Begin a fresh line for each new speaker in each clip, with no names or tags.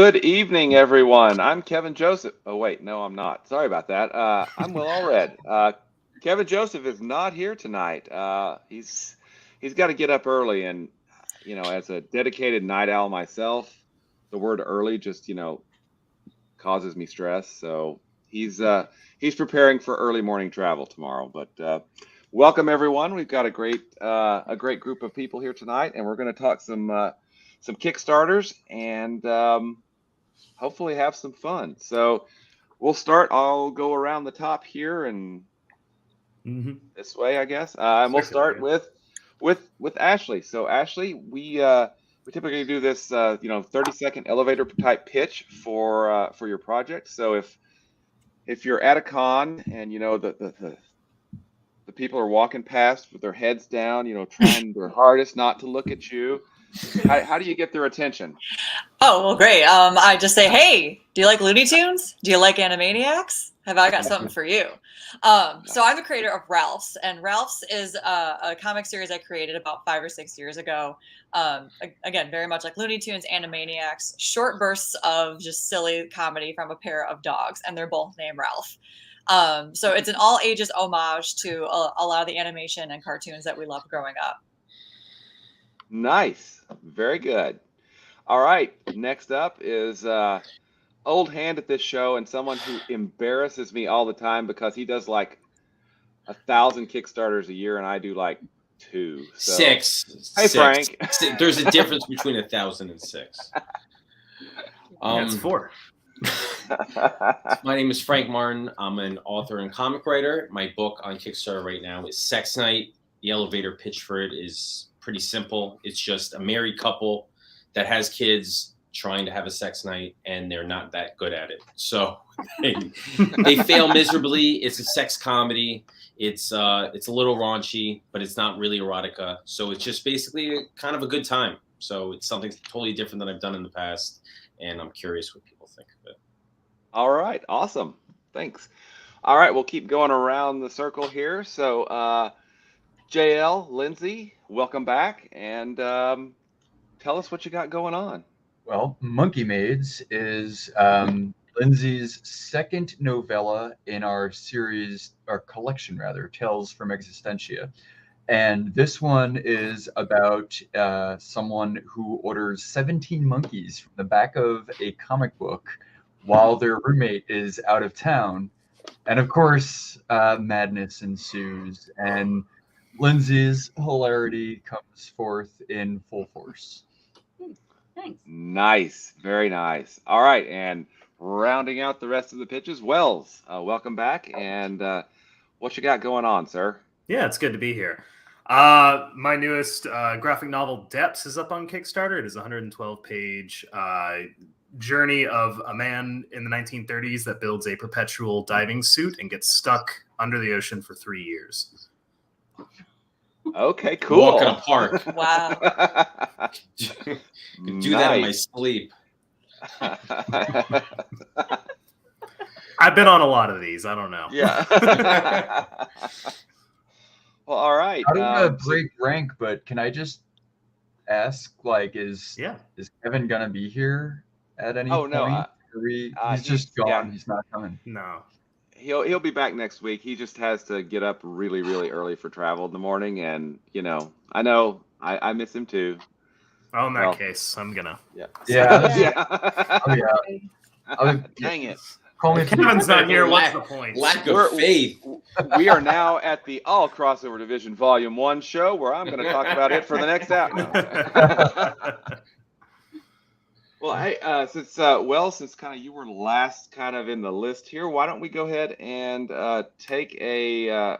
Good evening, everyone. I'm Kevin Joseph. Oh, wait, no, I'm not. Sorry about that. I'm Will Allred. Kevin Joseph is not here tonight. He's got to get up early, and as a dedicated night owl myself, the word early just causes me stress. So he's preparing for early morning travel tomorrow. But welcome, everyone. We've got a great group of people here tonight, and we're going to talk some Kickstarters and hopefully have some fun. So we'll start. I'll go around the top here and this way, I guess. And we'll start with Ashley. So Ashley, we typically do this 30-second elevator type pitch for your project. So if you're at a con and the people are walking past with their heads down, trying their hardest not to look at you, how do you get their attention?
Oh, well, great. I just say, hey, do you like Looney Tunes? Do you like Animaniacs? Have I got something for you? So I'm the creator of Ralph's, and Ralph's is a comic series I created about 5 or 6 years ago. Again, very much like Looney Tunes, Animaniacs, short bursts of just silly comedy from a pair of dogs, and they're both named Ralph. So it's an all ages homage to a lot of the animation and cartoons that we loved growing up.
Nice. Very good. All right. Next up is old hand at this show and someone who embarrasses me all the time because he does like 1,000 Kickstarters a year and I do like 2. So.
6.
Hey,
6.
Frank.
There's a difference between 1,000 and 6.
That's 4.
My name is Frank Martin. I'm an author and comic writer. My book on Kickstarter right now is Sex Night. The elevator pitch for it is pretty simple. It's just a married couple that has kids trying to have a sex night, and they're not that good at it. So they fail miserably. It's a sex comedy. It's a little raunchy, but it's not really erotica. So it's just basically kind of a good time. So it's something totally different than I've done in the past, and I'm curious what people think of it.
All right. Awesome. Thanks. All right. We'll keep going around the circle here. So JL, Lindsay, welcome back, and tell us what you got going on.
Well, Monkey Maids is Lindsay's second novella in our series, our collection rather, Tales from Existentia. And this one is about someone who orders 17 monkeys from the back of a comic book while their roommate is out of town. And of course, madness ensues, and Lindsay's hilarity comes forth in full force.
Thanks.
Nice. Very nice. All right. And rounding out the rest of the pitches, Wells, welcome back. And what you got going on, sir?
Yeah, it's good to be here. My newest graphic novel, Depths, is up on Kickstarter. It is a 112-page journey of a man in the 1930s that builds a perpetual diving suit and gets stuck under the ocean for 3 years.
Okay, cool.
Walk in a park.
Wow.
Can do that in my sleep.
I've been on a lot of these. I don't know.
Yeah. Well, all right.
I don't want to break rank, but can I just ask, like, is Kevin gonna be here at any point?
No,
he's just gone.
Yeah.
He's not coming.
No.
He'll be back next week. He just has to get up really, really early for travel in the morning, and I know I miss him too.
Oh, in that case, I'm gonna.
Yeah.
Oh, yeah.
Dang it.
Call me.
Kevin's not here. What's the point?
Lack of faith.
We are now at the All Crossover Division Volume 1 show where I'm going to talk about it for the next hour. Well, hey, since kind of you were last kind of in the list here, why don't we go ahead and take a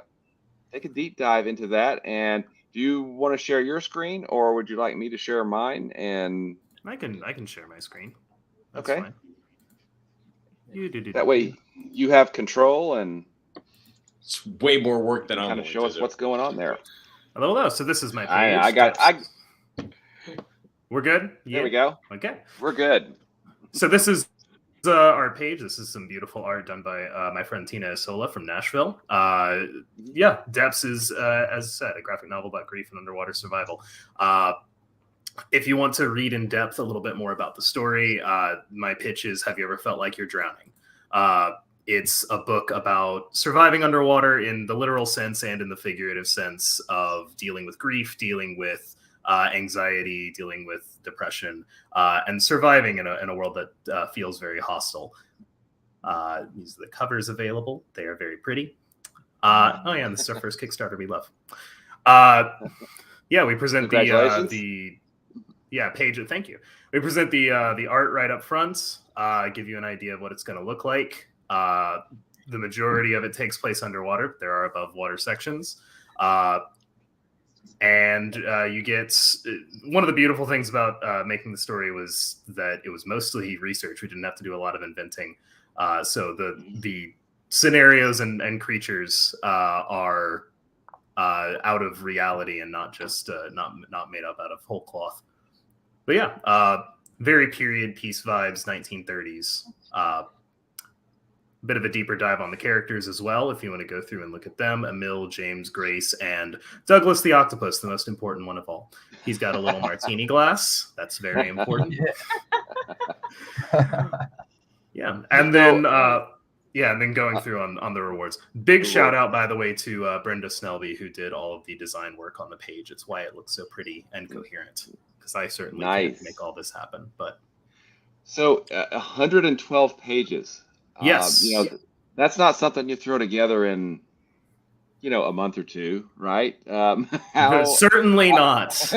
deep dive into that? And do you want to share your screen, or would you like me to share mine? And
I can share my screen. That's
okay.
Fine.
That way you have control and
it's way more work than I'm
kind of show us what's going on there.
Hello. So this is my page. We're good? Yeah.
There we go.
Okay.
We're good.
So this is our page. This is some beautiful art done by my friend Tina Isola from Nashville. Depths is, as I said, a graphic novel about grief and underwater survival. if you want to read in depth a little bit more about the story, my pitch is Have You Ever Felt Like You're Drowning? It's a book about surviving underwater in the literal sense and in the figurative sense of dealing with grief, dealing with anxiety, dealing with depression, and surviving in a world that feels very hostile. These are the covers available. They are very pretty. Oh yeah, and this is our first Kickstarter we love. Yeah, we present the page. Thank you. We present the art right up front. Give you an idea of what it's going to look like. The majority of it takes place underwater. There are above water sections. And you get one of the beautiful things about making the story was that it was mostly research. We didn't have to do a lot of inventing. So the scenarios and creatures are out of reality and not just not made up out of whole cloth. But yeah, very period piece vibes, 1930s. Bit of a deeper dive on the characters as well, if you want to go through and look at them. Emil, James, Grace, and Douglas the octopus, the most important one of all. He's got a little martini glass. That's very important. Yeah. And then and then going through on the rewards. Big shout out, by the way, to Brenda Snelby, who did all of the design work on the page. It's why it looks so pretty and coherent, because I certainly can't make all this happen. But
so 112 pages.
Yes.
That's not something you throw together in, a month or two, right?
Certainly not.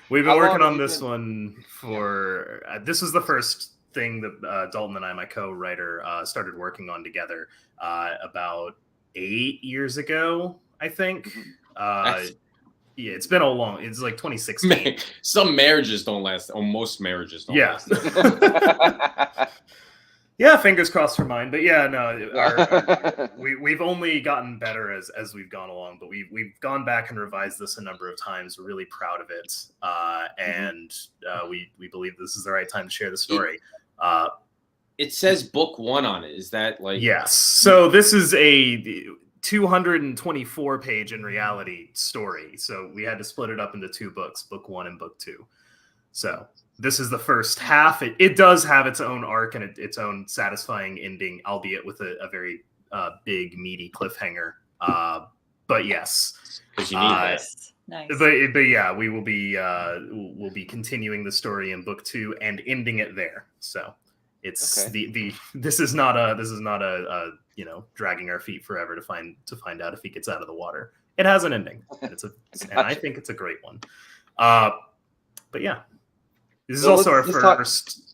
We've been working on this one for, this was the first thing that Dalton and I, my co-writer, started working on together about 8 years ago, I think. Yeah, it's been it's like 2016.
Man, some marriages don't last, or most marriages don't last.
Yeah, fingers crossed for mine. But yeah, no, we've only gotten better as we've gone along. But we've gone back and revised this a number of times. We're really proud of it, and we believe this is the right time to share the story.
It says book 1 on it. Is that like?
Yes. So this is a 224 page in reality story. So we had to split it up into 2 books, book 1 and book 2. So this is the first half. It does have its own arc and its own satisfying ending, albeit with a very big, meaty cliffhanger. But yes,
because you need that.
Nice.
But yeah, we will be we'll be continuing the story in book 2 and ending it there. So it's this is not a dragging our feet forever to find out if he gets out of the water. It has an ending, and and I think it's a great one. But yeah. This is also our first.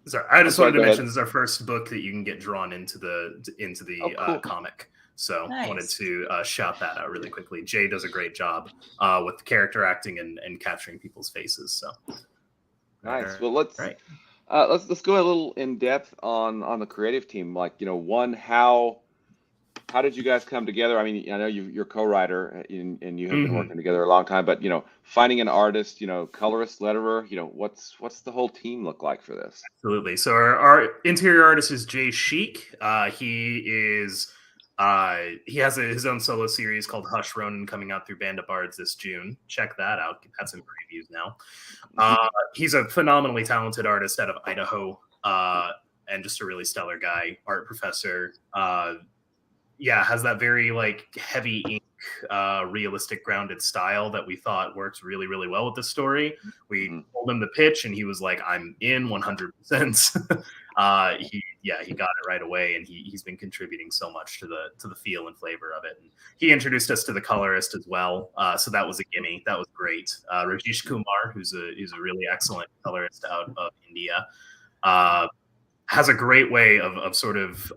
Sorry, I just wanted to mention this is our first book that you can get drawn into the comic. So I wanted to shout that out really quickly. Jay does a great job with the character acting and capturing people's faces. So
nice. Well, let's go a little in depth on the creative team. Like, one, how did you guys come together? I mean, I know you're co-writer and you have been working together a long time, but finding an artist, colorist, letterer, what's the whole team look like for this?
Absolutely. So our interior artist is Jay Sheik. He has his own solo series called Hush Ronin coming out through Band of Bards this June. Check that out. That's in previews now. He's a phenomenally talented artist out of Idaho, and just a really stellar guy, art professor. Has that very heavy ink, realistic, grounded style that we thought works really, really well with the story. We told him the pitch, and he was like, "I'm in 100%." He got it right away, and he's been contributing so much to the feel and flavor of it. And he introduced us to the colorist as well, so that was a gimme. That was great. Rajesh Kumar, who's a really excellent colorist out of India. Has a great way of sort of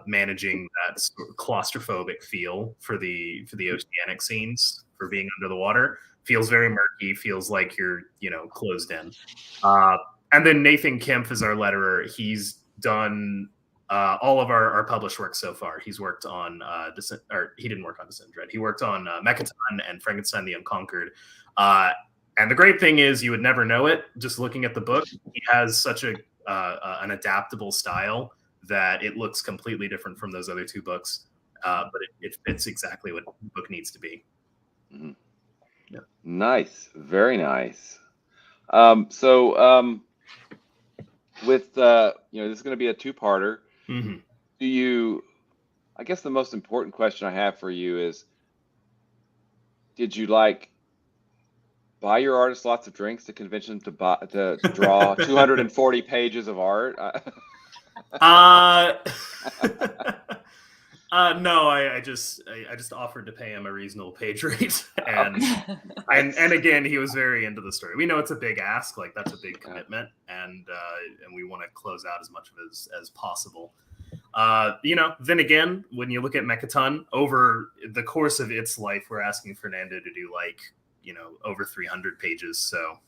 managing that sort of claustrophobic feel for the oceanic scenes, for being under the water. Feels very murky, feels like you're closed in. And then Nathan Kempf is our letterer. He's done all of our published work so far. He's worked on he didn't work on Descent Dread. He worked on Mechaton and Frankenstein the Unconquered. And the great thing is, you would never know it just looking at the book. He has such an adaptable style that it looks completely different from those other 2 books, but it fits exactly what the book needs to be.
Yeah. Nice, very nice. With this is going to be a two-parter.
Mhm.
I guess the most important question I have for you is, did you buy your artists lots of drinks to convince them to draw 240 pages of art?
No, I just offered to pay him a reasonable page rate, and again, he was very into the story. We know it's a big ask, like that's a big commitment, and we want to close out as much of it as possible. Then again, when you look at Mechaton, over the course of its life, we're asking Fernando to do over 300 pages. So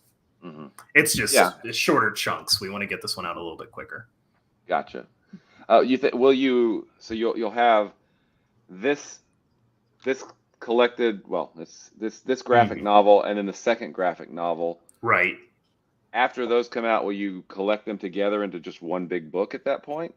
it's just shorter chunks. We want to get this one out a little bit quicker.
Gotcha. You'll have this collected, this graphic novel, and then the second graphic novel.
Right.
After those come out, will you collect them together into just one big book at that point?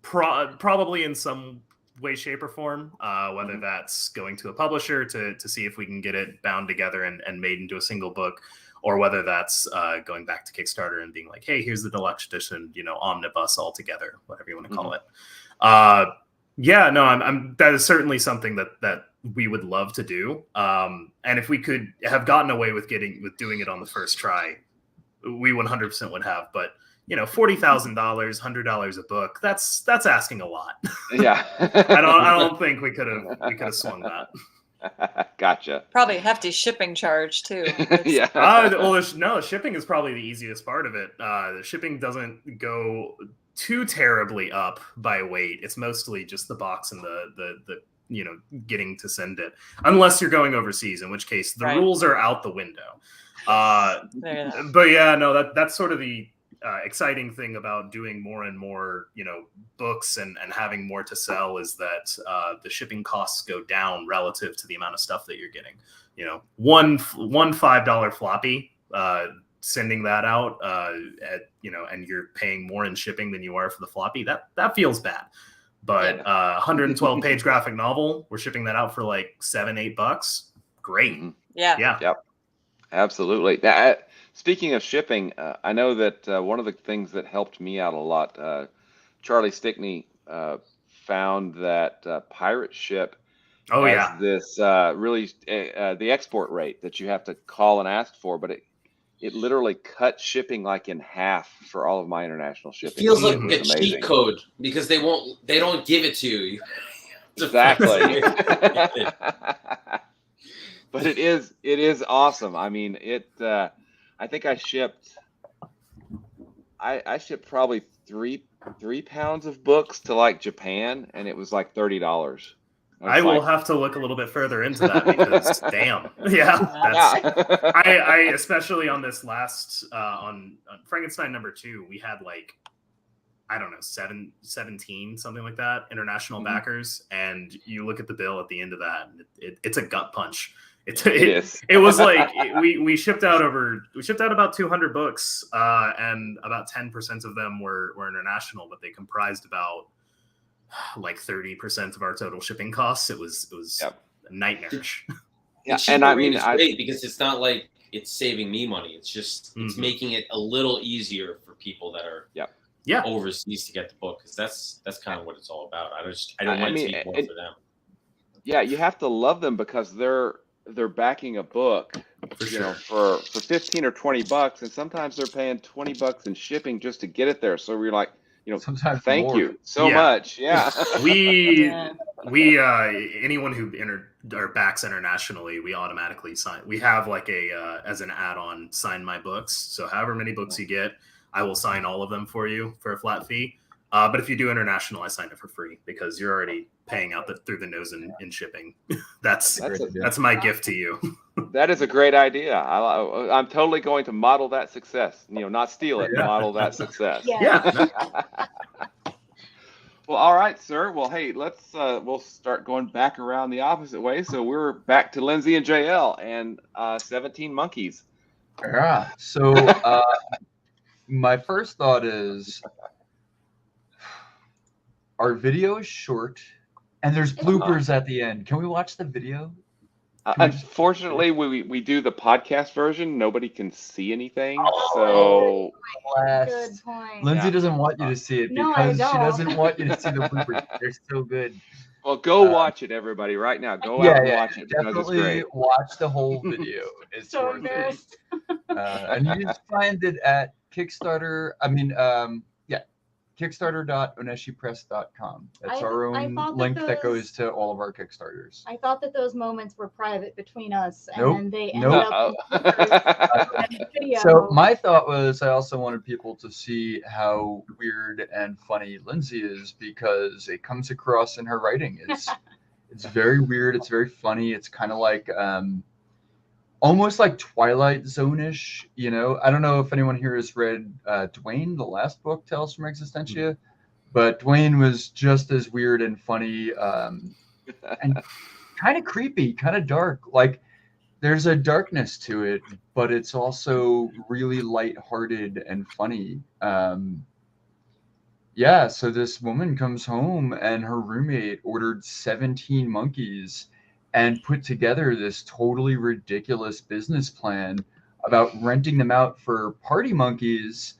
Probably in some way, shape, or form, whether that's going to a publisher to see if we can get it bound together and made into a single book, or whether that's going back to Kickstarter and being like, hey, here's the deluxe edition, omnibus all together, whatever you want to call it. That is certainly something that we would love to do. And if we could have gotten away with doing it on the first try, we 100% would have. But $40,000, $100 a book, that's asking a lot.
Yeah.
I don't think we could have swung that.
Gotcha.
Probably a hefty shipping charge too.
Yeah.
No, shipping is probably the easiest part of it. The shipping doesn't go too terribly up by weight. It's mostly just the box and the getting to send it, unless you're going overseas, in which case the rules are out the window. But yeah, no, that's sort of the exciting thing about doing more and more, books and having more to sell, is that the shipping costs go down relative to the amount of stuff that you're getting. One $5 floppy, sending that out and you're paying more in shipping than you are for the floppy, that feels bad. But 112 page graphic novel, we're shipping that out for like $7-8. Great.
Yeah.
Yep. Absolutely. Speaking of shipping, I know that one of the things that helped me out a lot, Charlie Stickney found that Pirate Ship has this really the export rate that you have to call and ask for, but it literally cut shipping like in half for all of my international shipping.
It feels like a cheat code because they don't give it to you.
Exactly. But it is awesome. I mean, I think I shipped probably three pounds of books to Japan, and it was like $30.
I will have to look a little bit further into that because damn. I especially on this last on Frankenstein #2, we had 17, something like that, international backers, and you look at the bill at the end of that, and it's a gut punch. It was like we shipped out about 200 books, and about 10% of them were international, but they comprised about 30% of our total shipping costs. It was nightmarish.
Yeah, and I mean, it's great because it's not like it's saving me money. It's just it's making it a little easier for people that are overseas to get the book, because that's kind of what it's all about. I don't want it to be more for them.
Yeah, you have to love them because they're backing a book for 15 or $20, and sometimes they're paying $20 in shipping just to get it there. So we're like, sometimes thank you so much. Yeah.
we anyone who backs internationally, we automatically sign. We have as an add-on, sign my books. So however many books you get, I will sign all of them for you for a flat fee. But if you do international, I sign it for free because you're already paying out through the nose in shipping. That's my gift to you.
That is a great idea. I'm totally going to model that success. Not steal it, model that success.
Yeah.
Well, all right, sir. Well, hey, let's we'll start going back around the opposite way. So we're back to Lindsay and JL and 17 Monkeys.
Yeah. So my first thought is, our video is short and there's bloopers at the end. Can we watch the video?
Unfortunately, we do the podcast version. Nobody can see anything,
Oh,
so
Good
Blast.
point.
Lindsay
Yeah.
doesn't want you to see it
No, I
because she
don't.
doesn't want you to see the bloopers. They're so good.
well, go
Uh,
watch it, everybody, right now. Go
Yeah,
out and
yeah,
watch it because it's
definitely
great.
watch the whole video. It's
So
worth it.
embarrassed.
And you just find it at Kickstarter. I mean, yeah, kickstarter.oneshipress.com. That's our
I
own
thought that
link that
those-
goes to all of our Kickstarters.
I thought that those moments were private between us, and
Nope.
then they ended
Nope.
up in the video.
So my thought was I also wanted people to see how weird and funny Lindsay is because it comes across in her writing. It's very weird. It's very funny. It's kind of like almost like Twilight Zone-ish. You know, I don't know if anyone here has read Dwayne, the last book, Tales from Existentia, but Dwayne was just as weird and funny and kind of creepy, kind of dark. Like there's a darkness to it, but it's also really lighthearted and funny. Yeah, so this woman comes home and her roommate ordered 17 monkeys and put together this totally ridiculous business plan about renting them out for party monkeys.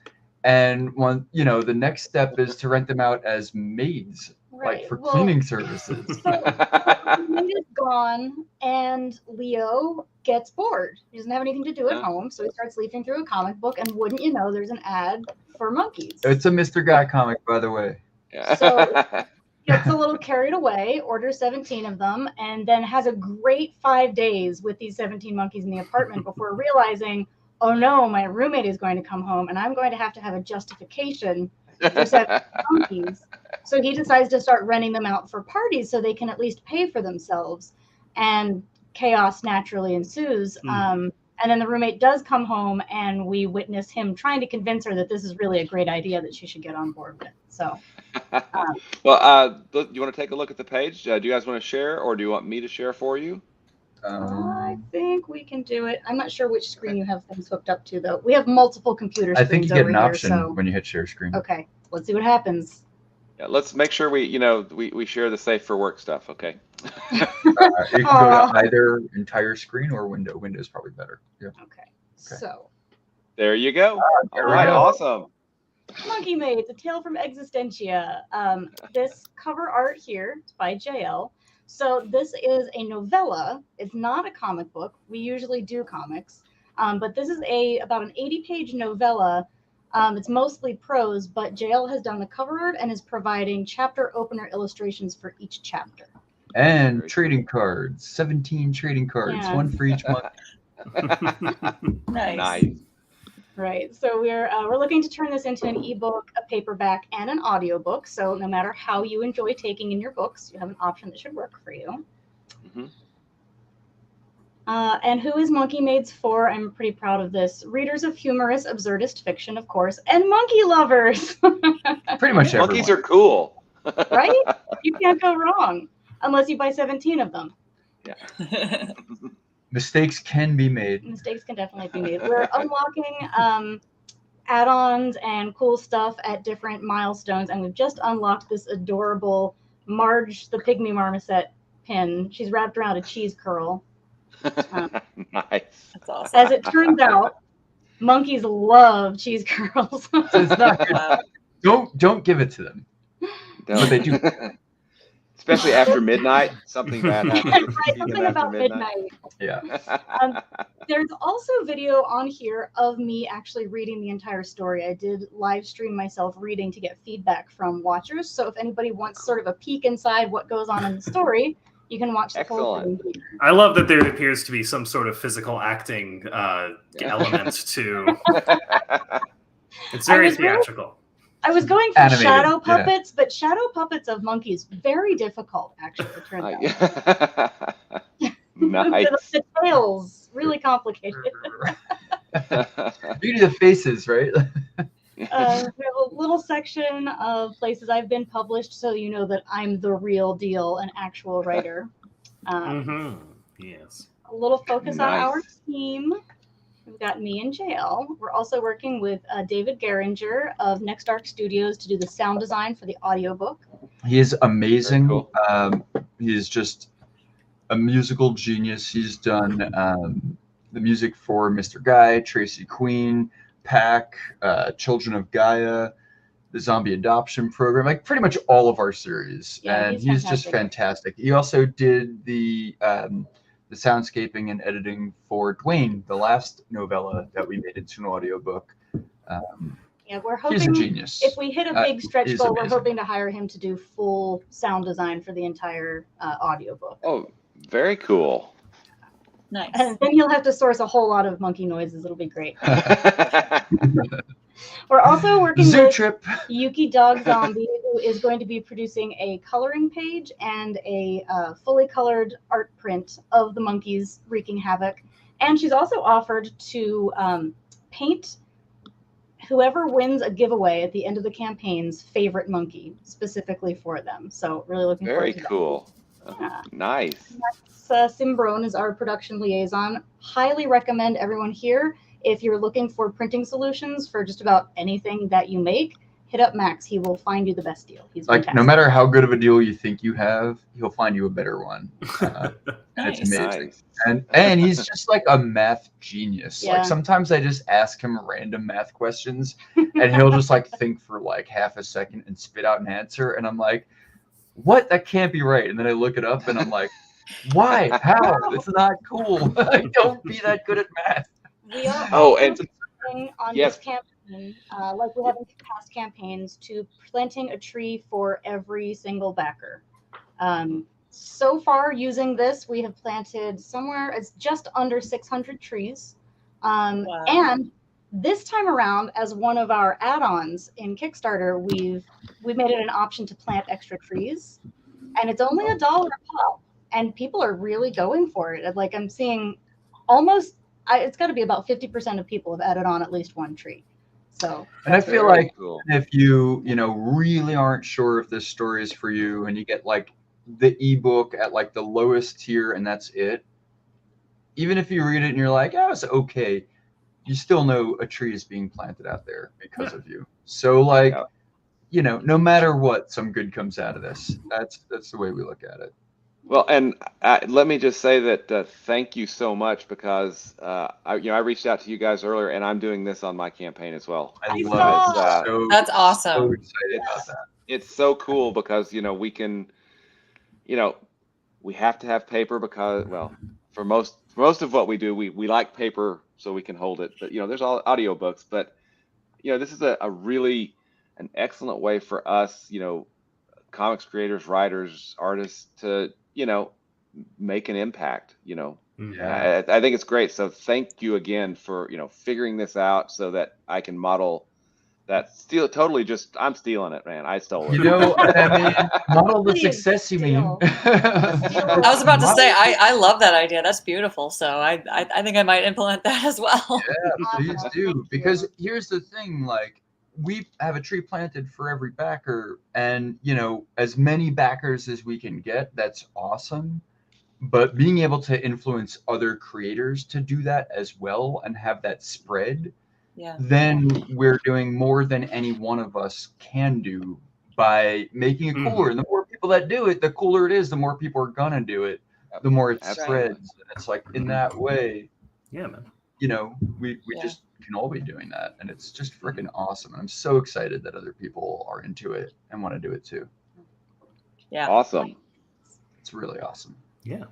And one, you know, the next step is to rent them out as maids, like for
Well,
cleaning services.
the maid is gone, and Leo gets bored. He doesn't have anything to do at
Yeah.
home, so he starts leafing through a comic book, and wouldn't you know, there's an ad for monkeys.
It's a Mr. Guy comic, by the way.
Yeah.
Gets a little carried away, orders 17 of them, and then has a great 5 days with these 17 monkeys in the apartment before realizing, oh no, my roommate is going to come home, and I'm going to have a justification for 17 monkeys. So he decides to start renting them out for parties so they can at least pay for themselves. And chaos naturally ensues. And then the roommate does come home, and we witness him trying to convince her that this is really a great idea that she should get on board with. So,
Well, do you want to take a look at the page? Do you guys want to share, or do you want me to share for you?
I think we can do it. I'm not sure which screen you have things hooked up to, though. We have multiple computer
I
screens
think you get
over
an
here,
option
so
when you hit share screen.
okay, let's see what happens.
Yeah, let's make sure we share the safe for work stuff. Okay.
You can go to either entire screen or window. Window is probably better. Yeah.
Okay, so
There you go.
there
All
we
right.
go.
Awesome.
Monkey Maids, A Tale from Existentia. This cover art here is by JL. So this is a novella. It's not a comic book. We usually do comics. But this is about an 80-page novella. It's mostly prose, but JL has done the cover art and is providing chapter opener illustrations for each chapter.
And trading cards, 17 trading cards,
Yeah.
one for each month.
Nice.
Nice.
Right. So we're looking to turn this into an ebook, a paperback, and an audiobook. So no matter how you enjoy taking in your books, you have an option that should work for you.
Mhm.
And who is Monkey Maids for? I'm pretty proud of this. Readers of humorous, absurdist fiction, of course, and monkey lovers.
Pretty much everyone.
Monkeys are cool.
Right? You can't go wrong unless you buy 17 of them.
Mistakes can be made.
Mistakes can definitely be made. We're unlocking add-ons and cool stuff at different milestones, and we've just unlocked this adorable Marge the Pygmy Marmoset pin. She's wrapped around a cheese curl.
Nice.
That's awesome.
As it turns out, monkeys love cheese curls.
So it's not good.
Wow.
Don't give it to them. But they do.
Especially after midnight, something bad happens. if you
Right,
feed them
something
after
about midnight.
Yeah.
There's also video on here of me actually reading the entire story. I did live stream myself reading to get feedback from watchers. So if anybody wants sort of a peek inside what goes on in the story, you can watch the whole
Excellent.
thing here.
I love that there appears to be some sort of physical acting element to. It's very
was really-
theatrical.
I was going for
Animated,
shadow
yeah.
puppets, but shadow puppets of monkeys, very difficult, actually, it turns out.
Nice.
The tails, really complicated.
Beauty of the faces, right?
We have a little section of places I've been published, so you know that I'm the real deal, an actual writer.
Yes.
A little focus on
Nice.
our team. We've got me and JL. We're also working with David Geringer of Next Arc Studios to do the sound design for the audiobook.
He is amazing.
Very cool.
He is just a musical genius. He's done the music for Mr. Guy, Tracy Queen, Pack, Children of Gaia, the Zombie Adoption Program, like pretty much all of our series.
Yeah,
and
he's
just
fantastic.
fantastic. He also did the soundscaping and editing for Dwayne, the last novella that we made into an audiobook.
Yeah, we're
He's a
hoping
genius.
if we hit a big stretch
he's
goal, we're
amazing.
hoping to hire him to do full sound design for the entire audiobook.
Oh, very cool.
Nice.
And then he'll have to source a whole lot of monkey noises. It'll be great. We're also working
Zoo
with
Trip.
Yuki Dog Zombie, who is going to be producing a coloring page and a fully colored art print of the monkeys wreaking havoc. And she's also offered to paint whoever wins a giveaway at the end of the campaign's favorite monkey specifically for them. So really looking
Very
forward to that.
cool.
Yeah.
Nice.
Simbrone is our production liaison. Highly recommend everyone here. If you're looking for printing solutions for just about anything that you make, hit up Max. He will find you the best deal. He's
Like,
fantastic.
no matter how good of a deal you think you have, he'll find you a better one. And it's
Nice.
amazing.
Nice.
And he's just like a math genius.
Yeah.
Like sometimes I just ask him random math questions and he'll just like think for like half a second and spit out an answer. And I'm like, what? That can't be right. And then I look it up and I'm like, why? How? It's not cool. Don't be that good at math.
We are
Oh, and
working on
yes.
this campaign, like we have in past campaigns, to planting a tree for every single backer. So far, using this, we have planted somewhere it's just under 600 trees.
Wow.
And this time around, as one of our add-ons in Kickstarter, we've made it an option to plant extra trees, and it's only $1 a pop, and people are really going for it. Like I'm seeing almost. It's got to be about 50% of people have added on at least one tree. So,
And I feel
Very
like
cool.
if you really aren't sure if this story is for you and you get like the ebook at like the lowest tier and that's it, even if you read it and you're like, oh, it's okay, you still know a tree is being planted out there because of you. So like, no matter what, some good comes out of this. That's the way we look at it.
Well, and let me just say that thank you so much because I reached out to you guys earlier, and I'm doing this on my campaign as well.
I
I
love
saw.
it. So,
That's awesome.
so excited about that.
It's so cool because we can, we have to have paper because, well, for most of what we do, we like paper so we can hold it. But there's all audiobooks, but this is a really an excellent way for us, comics creators, writers, artists to make an impact.
Yeah.
I think it's great. So thank you again for figuring this out so that I can model that. I'm stealing it, man. I stole it.
I mean, model the
Please
success you mean.
steal.
I was about to say, I love that idea. That's beautiful. So I think I might implement that as well.
Yeah, please do. Because here's the thing, like, we have a tree planted for every backer, and as many backers as we can get, that's awesome. But being able to influence other creators to do that as well and have that spread,
Yeah.
then we're doing more than any one of us can do by making it cooler. And the more people that do it, the cooler it is. The more people are gonna do it, the more it
Absolutely.
spreads. And it's like in that way,
Yeah, man.
we
Yeah.
just can all be doing that, and it's just freaking awesome. And I'm so excited that other people are into it and want to do it too.
Yeah.
Awesome.
It's really awesome.
Yeah.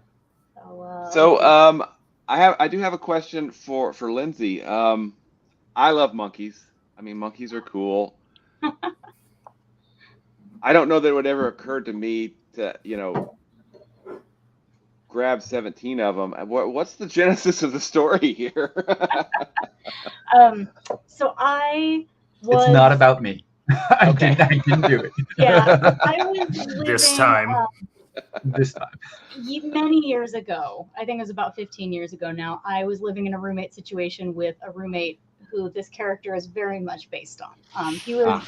So I do have a question for Lindsay. I love monkeys. I mean, monkeys are cool. I don't know that it would ever occur to me to grab 17 of them. What's the genesis of the story here?
So I was.
It's not about me. I didn't do it.
Yeah, I was living,
This time.
This time.
Many years ago. I think it was about 15 years ago now. I was living in a roommate situation with a roommate who this character is very much based on. He was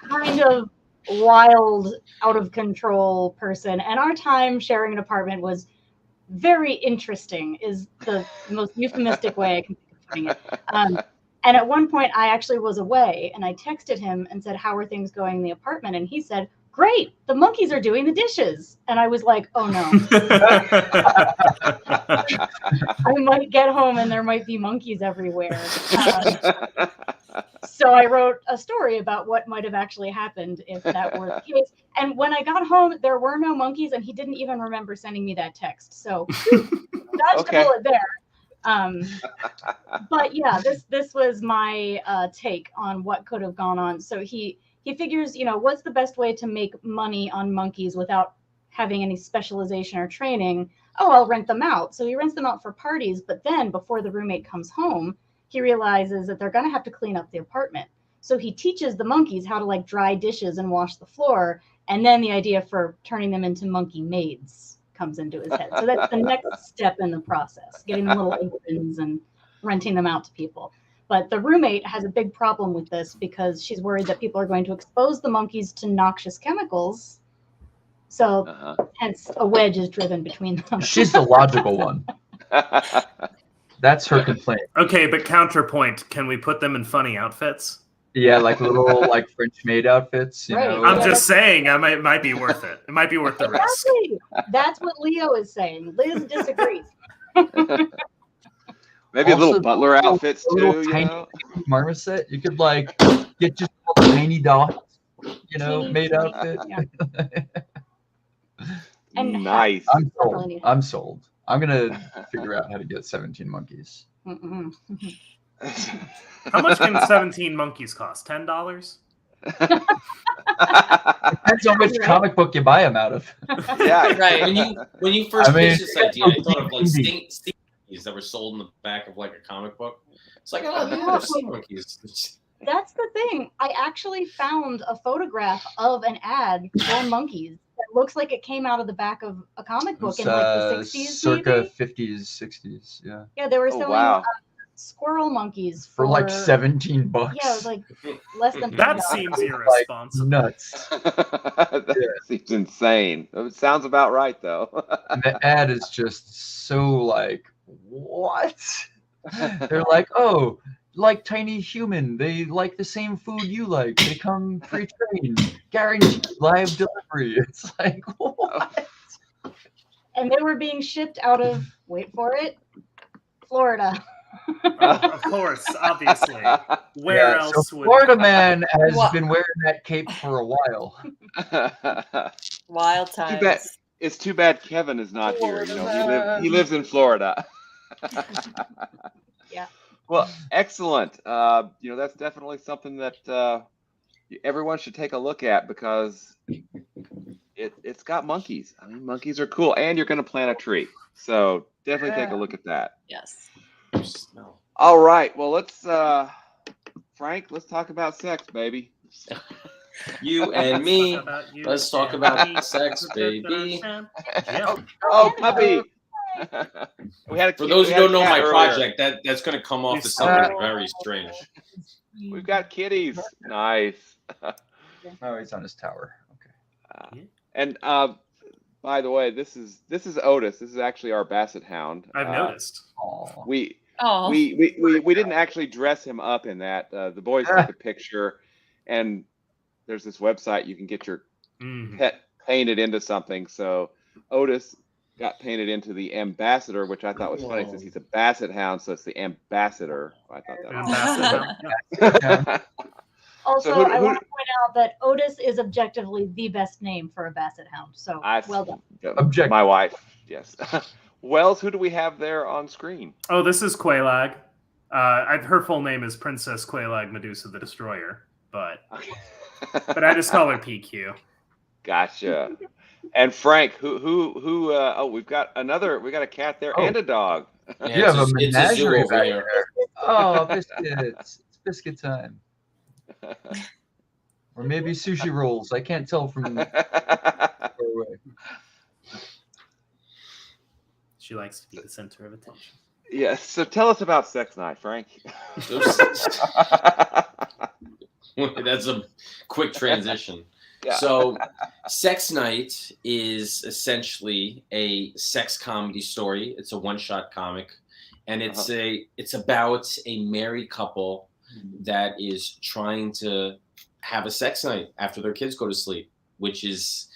kind of wild, out of control person, and our time sharing an apartment was very interesting. Is the most euphemistic way I can think of putting it. And at one point, I actually was away, and I texted him and said, "How are things going in the apartment?" And he said, great, the monkeys are doing the dishes. And I was like, oh no, I might get home and there might be monkeys everywhere. So I wrote a story about what might have actually happened if that were the case. And when I got home, there were no monkeys, and he didn't even remember sending me that text. So dodged
Okay.
a bullet there. But yeah, this was my take on what could have gone on. So he figures, what's the best way to make money on monkeys without having any specialization or training? Oh, I'll rent them out. So he rents them out for parties, but then before the roommate comes home, he realizes that they're going to have to clean up the apartment. So he teaches the monkeys how to like dry dishes and wash the floor. And then the idea for turning them into monkey maids comes into his head. So that's the next step in the process, getting them little aprons and renting them out to people. But the roommate has a big problem with this because she's worried that people are going to expose the monkeys to noxious chemicals. So hence a wedge is driven between them.
She's the logical one. That's her complaint.
Okay, but counterpoint, can we put them in funny outfits?
Yeah, like little like French maid outfits.
Right.
I'm
Yeah,
just saying, it might be worth it. It might be worth the risk.
Exactly. That's what Leo is saying. Liz disagrees.
Maybe a little
Also,
butler outfits
a little
too, you
tiny
know?
marmoset. You could like get just a tiny dot,
Teeny,
maid
teeny,
outfit.
yeah. And
Nice.
I'm sold. I'm sold. I'm gonna figure out how to get 17 monkeys.
Mm-mm.
How much can 17 monkeys cost? $10?
Depends on which
Right.
comic book you buy them out of.
Yeah.
Right.
When you first
I mean,
pitched this idea, I thought of like
indie.
sting monkeys that were sold in the back of like a comic book. It's like, oh, they're sting monkeys.
That's the thing. I actually found a photograph of an ad for monkeys that looks like it came out of the back of a comic book
It's,
in like the 60s.
circa
Maybe?
50s, 60s. Yeah,
Yeah, they were
Oh,
selling
wow.
squirrel monkeys
for like $17.
Yeah, it was like less than
That
$50.
seems irresponsible.
Nuts.
That seems insane. It sounds about right, though.
And the ad is just so like, what? They're like, oh, like tiny human. They like the same food you like. They come pre-trained, guaranteed live delivery. It's like, what?
And they were being shipped out of, wait for it, Florida.
Of course, obviously. Where
Yeah,
else
so
would
Florida man has
What?
been wearing that cape for a while.
Wild
Too bad.
times.
It's too bad Kevin is not here. You know, he lives in Florida.
Yeah.
Well, excellent. That's definitely something that everyone should take a look at because it's got monkeys. I mean, monkeys are cool, and you're going to plant a tree. So definitely take a look at that.
Yes.
Smell.
All right. Well, let's Frank. Let's talk about sex, baby.
You and me. Let's talk about
me.
sex, baby.
Yeah.
Oh, puppy. We had a
For
kid-
those
we
who
had a
don't know
cat
my
earlier.
project, that's going to come off as something very strange.
We've got kitties. Nice.
Oh, he's on his tower. Okay.
And by the way, this is Otis. This is actually our Basset Hound.
I've noticed.
Aw.
We
Oh.
we didn't actually dress him up in that. The boys took a picture, and there's this website you can get your
Mhm.
pet painted into something. So Otis got painted into the ambassador, which I thought was funny
Whoa.
since he's a Basset Hound, so it's the ambassador. I thought that
Ambassador.
Also,
So who-
I
who-
want to point out that Otis is objectively the best name for a basset hound. So well done.
Object-
My wife, yes. Wells, who do we have there on screen?
Oh, this is Quelaag. Her full name is Princess Quelaag Medusa the Destroyer, but I just call her PQ.
Gotcha. And Frank, who? Oh, we got a cat there
Oh.
and a dog.
Yeah,
You have a
it's a zoo
menagerie
over
back
here.
there. Oh, biscuits. It's biscuit time. Or maybe sushi rolls. I can't tell from far away.
She likes to be the center of attention.
Yes. So tell us about sex night, Frank.
That's a quick transition.
Yeah.
So, Sex Night is essentially a sex comedy story. It's a one-shot comic, and it's about a married couple that is trying to have a sex night after their kids go to sleep. which is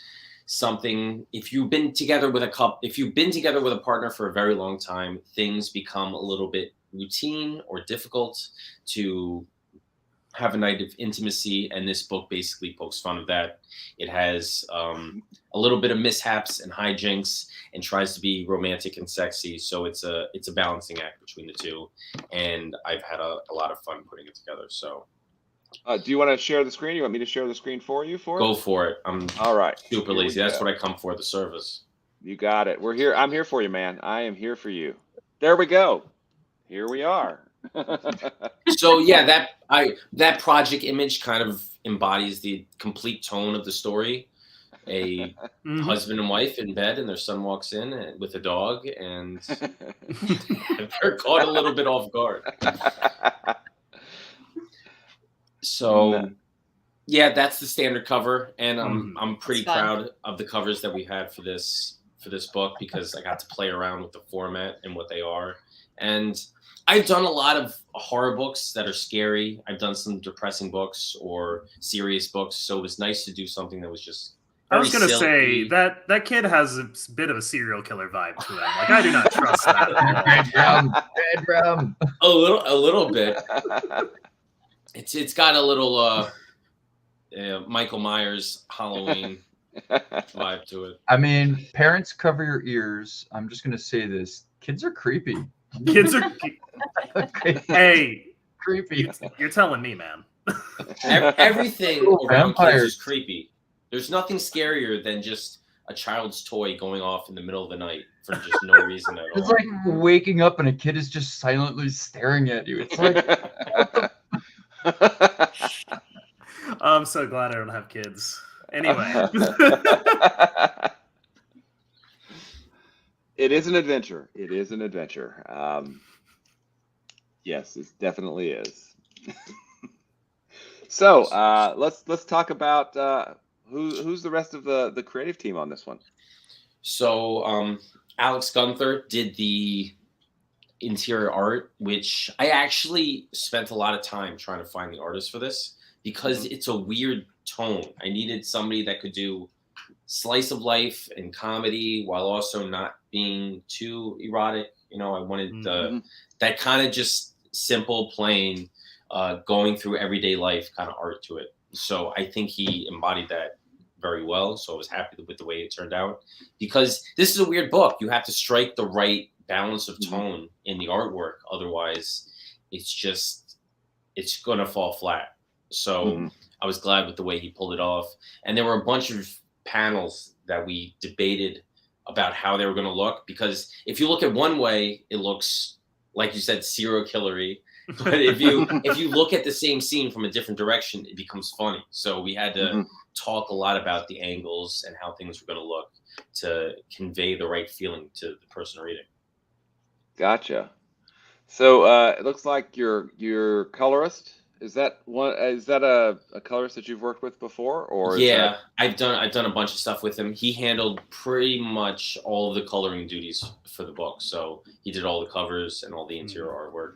something, if you've been together with a partner for a very long time, things become a little bit routine or difficult to have a night of intimacy, and this book basically pokes fun of that. It has a little bit of mishaps and hijinks and tries to be romantic and sexy, so it's a balancing act between the two, and I've had a lot of fun putting it together. So
do you want to share the screen? You want me to share the screen for you?
go for it. I'm
all right.
Super lazy. That's what I come for, the service.
You got it. We're here. I'm here for you, man. I am here for you. There we go. Here we are.
So yeah, that project image kind of embodies the complete tone of the story. A husband and wife in bed, and their son walks in with a dog, and they're caught a little bit off guard. So yeah, that's the standard cover, and I'm pretty proud of the covers that we had for this book, because I got to play around with the format and what they are. And I've done a lot of horror books that are scary. I've done some depressing books or serious books, so it was nice to do something that was just
I was going to say that kid has a bit of a serial killer vibe to him. Like, I do not trust that.
Bad rum.
A little bit. It's got a little Michael Myers Halloween vibe to it.
I mean, parents, cover your ears. I'm just going to say this: kids are creepy.
Kids are. Hey,
creepy.
You're telling me, man.
Everything around
vampires.
kids is creepy. There's nothing scarier than just a child's toy going off in the middle of the night for just no reason at all.
It's like waking up and a kid is just silently staring at you. It's like,
I'm so glad I don't have kids. Anyway.
It is an adventure. It is an adventure. Yes, it definitely is. So let's talk about who's the rest of the creative team on this one.
So Alex Gunther did the interior art, which I actually spent a lot of time trying to find the artist for this, because it's a weird tone. I needed somebody that could do slice of life and comedy while also not being too erotic. You know, I wanted that kind of just simple, plain, going through everyday life kind of art to it. So I think he embodied that very well. So I was happy with the way it turned out, because this is a weird book. You have to strike the right balance of tone in the artwork. Otherwise, it's going to fall flat. So I was glad with the way he pulled it off. And there were a bunch of panels that we debated about how they were going to look, because if you look at one way, it looks, like you said, serial killery. But if you look at the same scene from a different direction, it becomes funny. So we had to talk a lot about the angles and how things were going to look to convey the right feeling to the person reading.
Gotcha. So it looks like your colorist. Is that a colorist that you've worked with before, or?
Yeah, I've done a bunch of stuff with him. He handled pretty much all of the coloring duties for the book. So he did all the covers and all the interior artwork,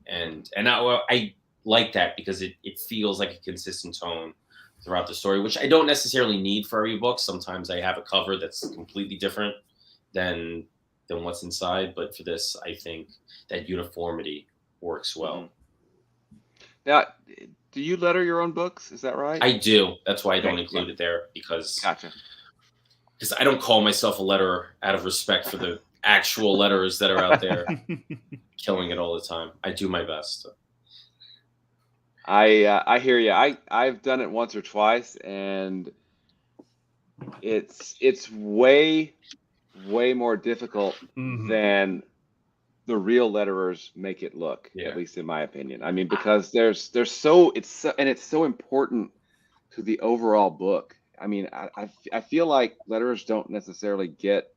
and I like that, because it feels like a consistent tone throughout the story, which I don't necessarily need for every book. Sometimes I have a cover that's completely different than what's inside, but for this, I think that uniformity works well.
Now, do you letter your own books? Is that right?
I do. That's why I don't include it there, because I don't call myself a letterer out of respect for the actual letterers that are out there killing it all the time. I do my best.
I hear you. I've done it once or twice, and it's way more difficult than the real letterers make it look, at least in my opinion. I mean, because it's so important to the overall book. I mean, I feel like letterers don't necessarily get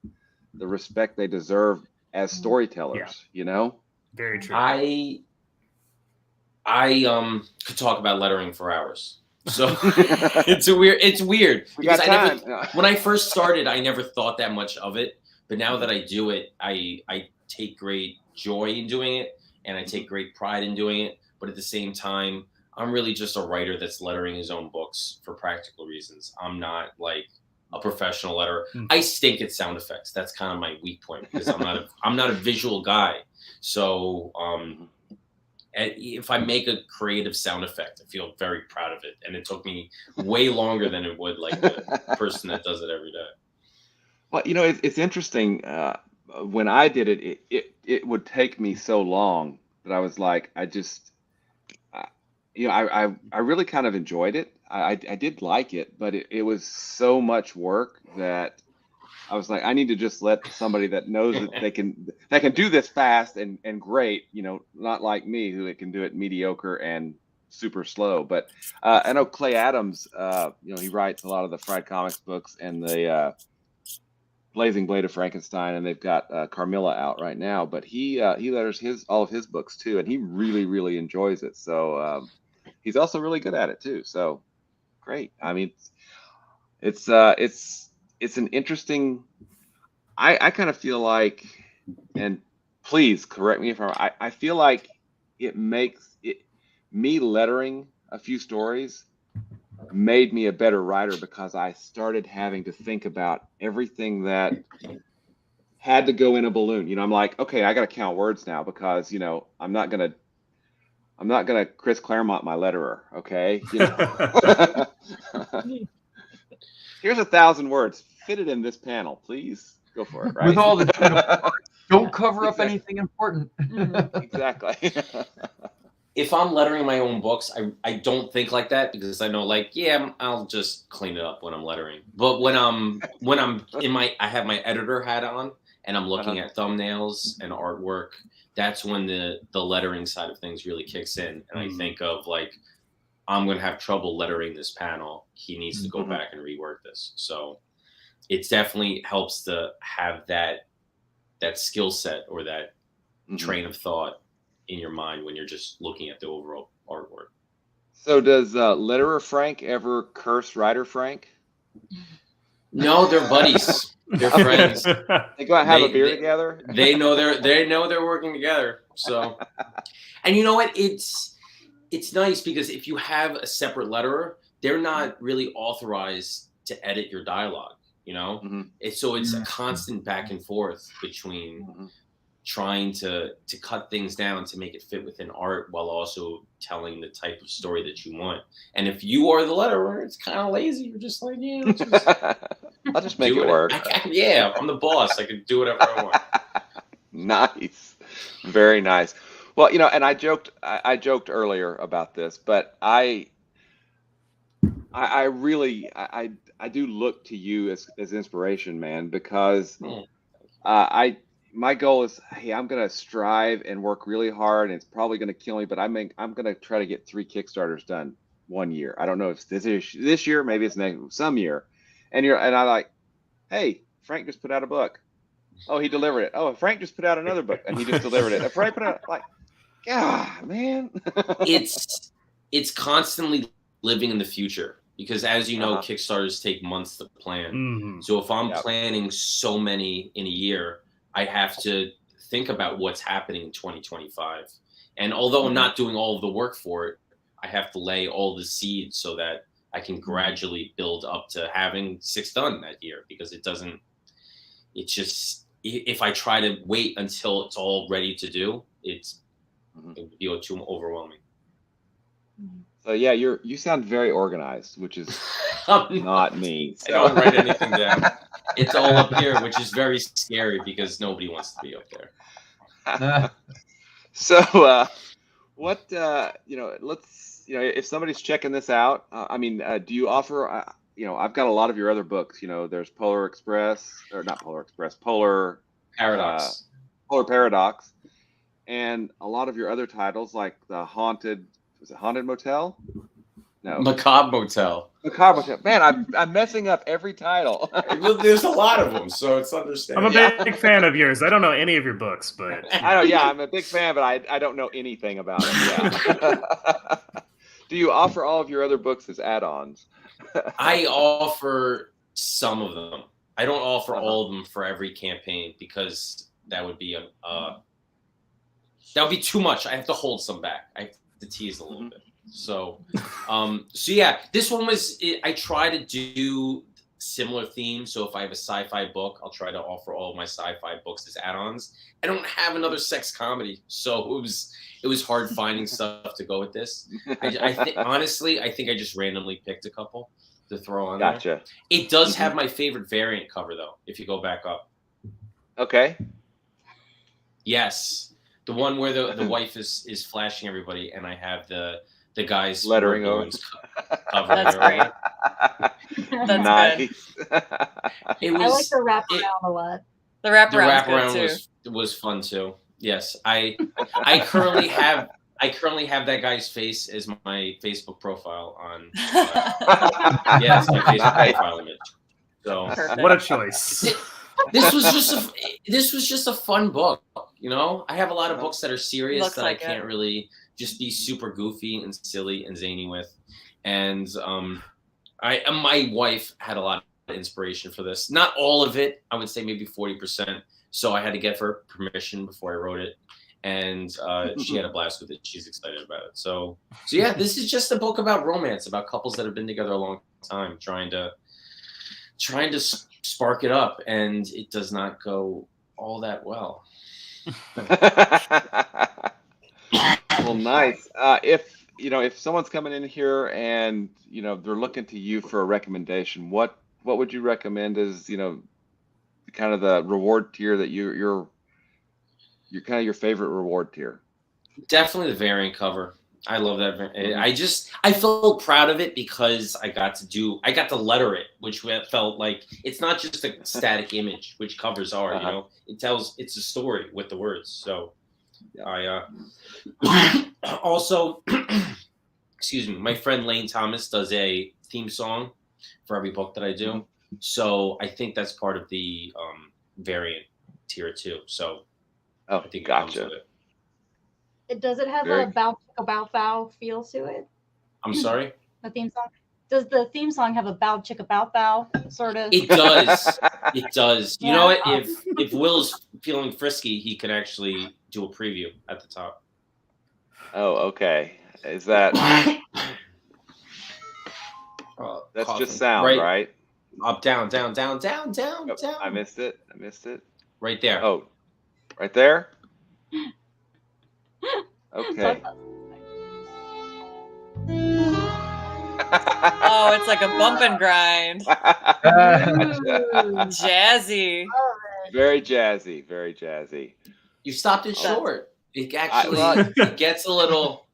the respect they deserve as storytellers, you know?
Very true.
I could talk about lettering for hours. So it's weird. Because when I first started, I never thought that much of it. But now that I do it, I take great joy in doing it, and I take great pride in doing it. But at the same time, I'm really just a writer that's lettering his own books for practical reasons. I'm not like a professional letterer. I stink at sound effects. That's kind of my weak point because I'm not a visual guy. So if I make a creative sound effect, I feel very proud of it. And it took me way longer than it would like the person that does it every day.
Well, it's interesting. When I did it, it would take me so long that I was like, I really kind of enjoyed it. I did like it, but it was so much work that I was like, I need to just let somebody that knows that they can do this fast and great, not like me who can do it mediocre and super slow. But I know Clay Adams, he writes a lot of the Fried Comics books and the Blazing Blade of Frankenstein, and they've got Carmilla out right now. But he letters all of his books too, and he really, really enjoys it. So he's also really good at it too. So great. I mean, it's an interesting. I kind of feel like, and please correct me if I'm wrong, I feel like it makes me lettering a few stories made me a better writer because I started having to think about everything that had to go in a balloon. I'm like, okay, I got to count words now because I'm not gonna Chris Claremont my letterer. Okay, here's 1,000 words. Fit it in this panel, please. Go for it. Right?
With all the don't cover up anything important.
Exactly.
If I'm lettering my own books, I don't think like that because I know I'll just clean it up when I'm lettering. But when I'm I have my editor hat on and I'm looking at thumbnails and artwork, that's when the lettering side of things really kicks in. And I think of I'm going to have trouble lettering this panel. He needs to go back and rework this. So it definitely helps to have that skill set or that train of thought in your mind when you're just looking at the overall artwork.
So does letterer Frank ever curse writer Frank?
No, they're buddies. They're friends.
They go out and have a beer together.
They know they're working together. So, and you know what? It's nice because if you have a separate letterer, they're not really authorized to edit your dialogue. It's a constant back and forth between trying to cut things down to make it fit within art while also telling the type of story that you want. And if you are the letterer, it's kind of lazy. You're just like,
I'll just make it work.
I'm the boss. I can do whatever I want.
Nice. Very nice. Well, and I joked earlier about this, but I really do look to you as inspiration, man, because my goal is, hey, I'm going to strive and work really hard, and it's probably going to kill me, but I'm going to try to get 3 Kickstarters done one year. I don't know if it's this year, maybe it's some year. And I like, hey, Frank just put out a book. Oh, he delivered it. Oh, Frank just put out another book, and he just delivered it. Frank put out God, man.
It's constantly living in the future because, as you know, Kickstarters take months to plan. So if I'm planning so many in a year, I have to think about what's happening in 2025. And although I'm not doing all of the work for it, I have to lay all the seeds so that I can gradually build up to having 6 done that year because if I try to wait until it's all ready to do, it would be too overwhelming.
So yeah, you sound very organized, which is not me. So.
I don't write anything down. It's all up here, which is very scary because nobody wants to be up there.
So what let's if somebody's checking this out, do you offer? I've got a lot of your other books. There's Polar Express, or not Polar Express, Polar
Paradox,
Polar Paradox, and a lot of your other titles like the Haunted Motel? No.
Macabre Motel.
Macabre Motel. Man, I'm messing up every title.
There's a lot of them, so it's understandable.
I'm a big fan of yours. I don't know any of your books, but
I know. Yeah, I'm a big fan, but I don't know anything about them. Yeah. Do you offer all of your other books as add-ons?
I offer some of them. I don't offer all of them for every campaign because that would be too much. I have to hold some back. I have to tease a little bit. So, so yeah, this one was. I try to do similar themes. So if I have a sci-fi book, I'll try to offer all of my sci-fi books as add-ons. I don't have another sex comedy, so it was hard finding stuff to go with this. I think honestly, I think I just randomly picked a couple to throw on there.
Gotcha.
It does have my favorite variant cover though. If you go back up,
Okay.
yes, the one where the wife is flashing everybody, and I have the guy's
Lettering
word
over.
balloons cover.
That's
there.
great. That's
Nice.
It
I like
was
the wraparound a lot.
The
the
wraparound's
wraparound
good too.
was fun too. Yes, I currently have that guy's face as my Facebook profile on. Yeah, it's my Facebook
Nice.
profile image. So
Perfect.
What a choice.
this was just a fun book. You know, I have a lot of books that are serious
Looks
that
like
I can't
it.
really just be super goofy and silly and zany with. And my wife had a lot of inspiration for this. Not all of it. I would say maybe 40%. So I had to get her permission before I wrote it. And she had a blast with it. She's excited about it. So yeah, this is just a book about romance, about couples that have been together a long time, trying to spark it up, and it does not go all that well.
Well, nice. If someone's coming in here and they're looking to you for a recommendation, what would you recommend as kind of the reward tier that you're kind of your favorite reward tier?
Definitely the variant cover. I love that. I felt proud of it because I got to letter it, which felt like it's not just a static image, which covers are.
Uh-huh.
It's a story with the words. So I also, excuse me, my friend Lane Thomas does a theme song for every book that I do. So I think that's part of the variant tier too. So
Oh,
I think it comes
gotcha.
with it.
Does it have
Very-
a bow chicka bow feel to it?
I'm sorry.
The theme song. Does the theme song have a bow chicka bow sort of?
It does. It does. You know what?
Yeah.
If Will's feeling frisky, he can actually do a preview at the top.
Oh, okay. Is that that's
Coughing.
just sound, right?
Up, down, down, down, down, down,
Yep,
down.
I missed it.
Right there.
Oh, right there. Okay.
Oh, it's like a bump and grind.
Ooh.
Jazzy.
Very jazzy, very jazzy.
You stopped it
That's-
short. It actually
well-
it gets a little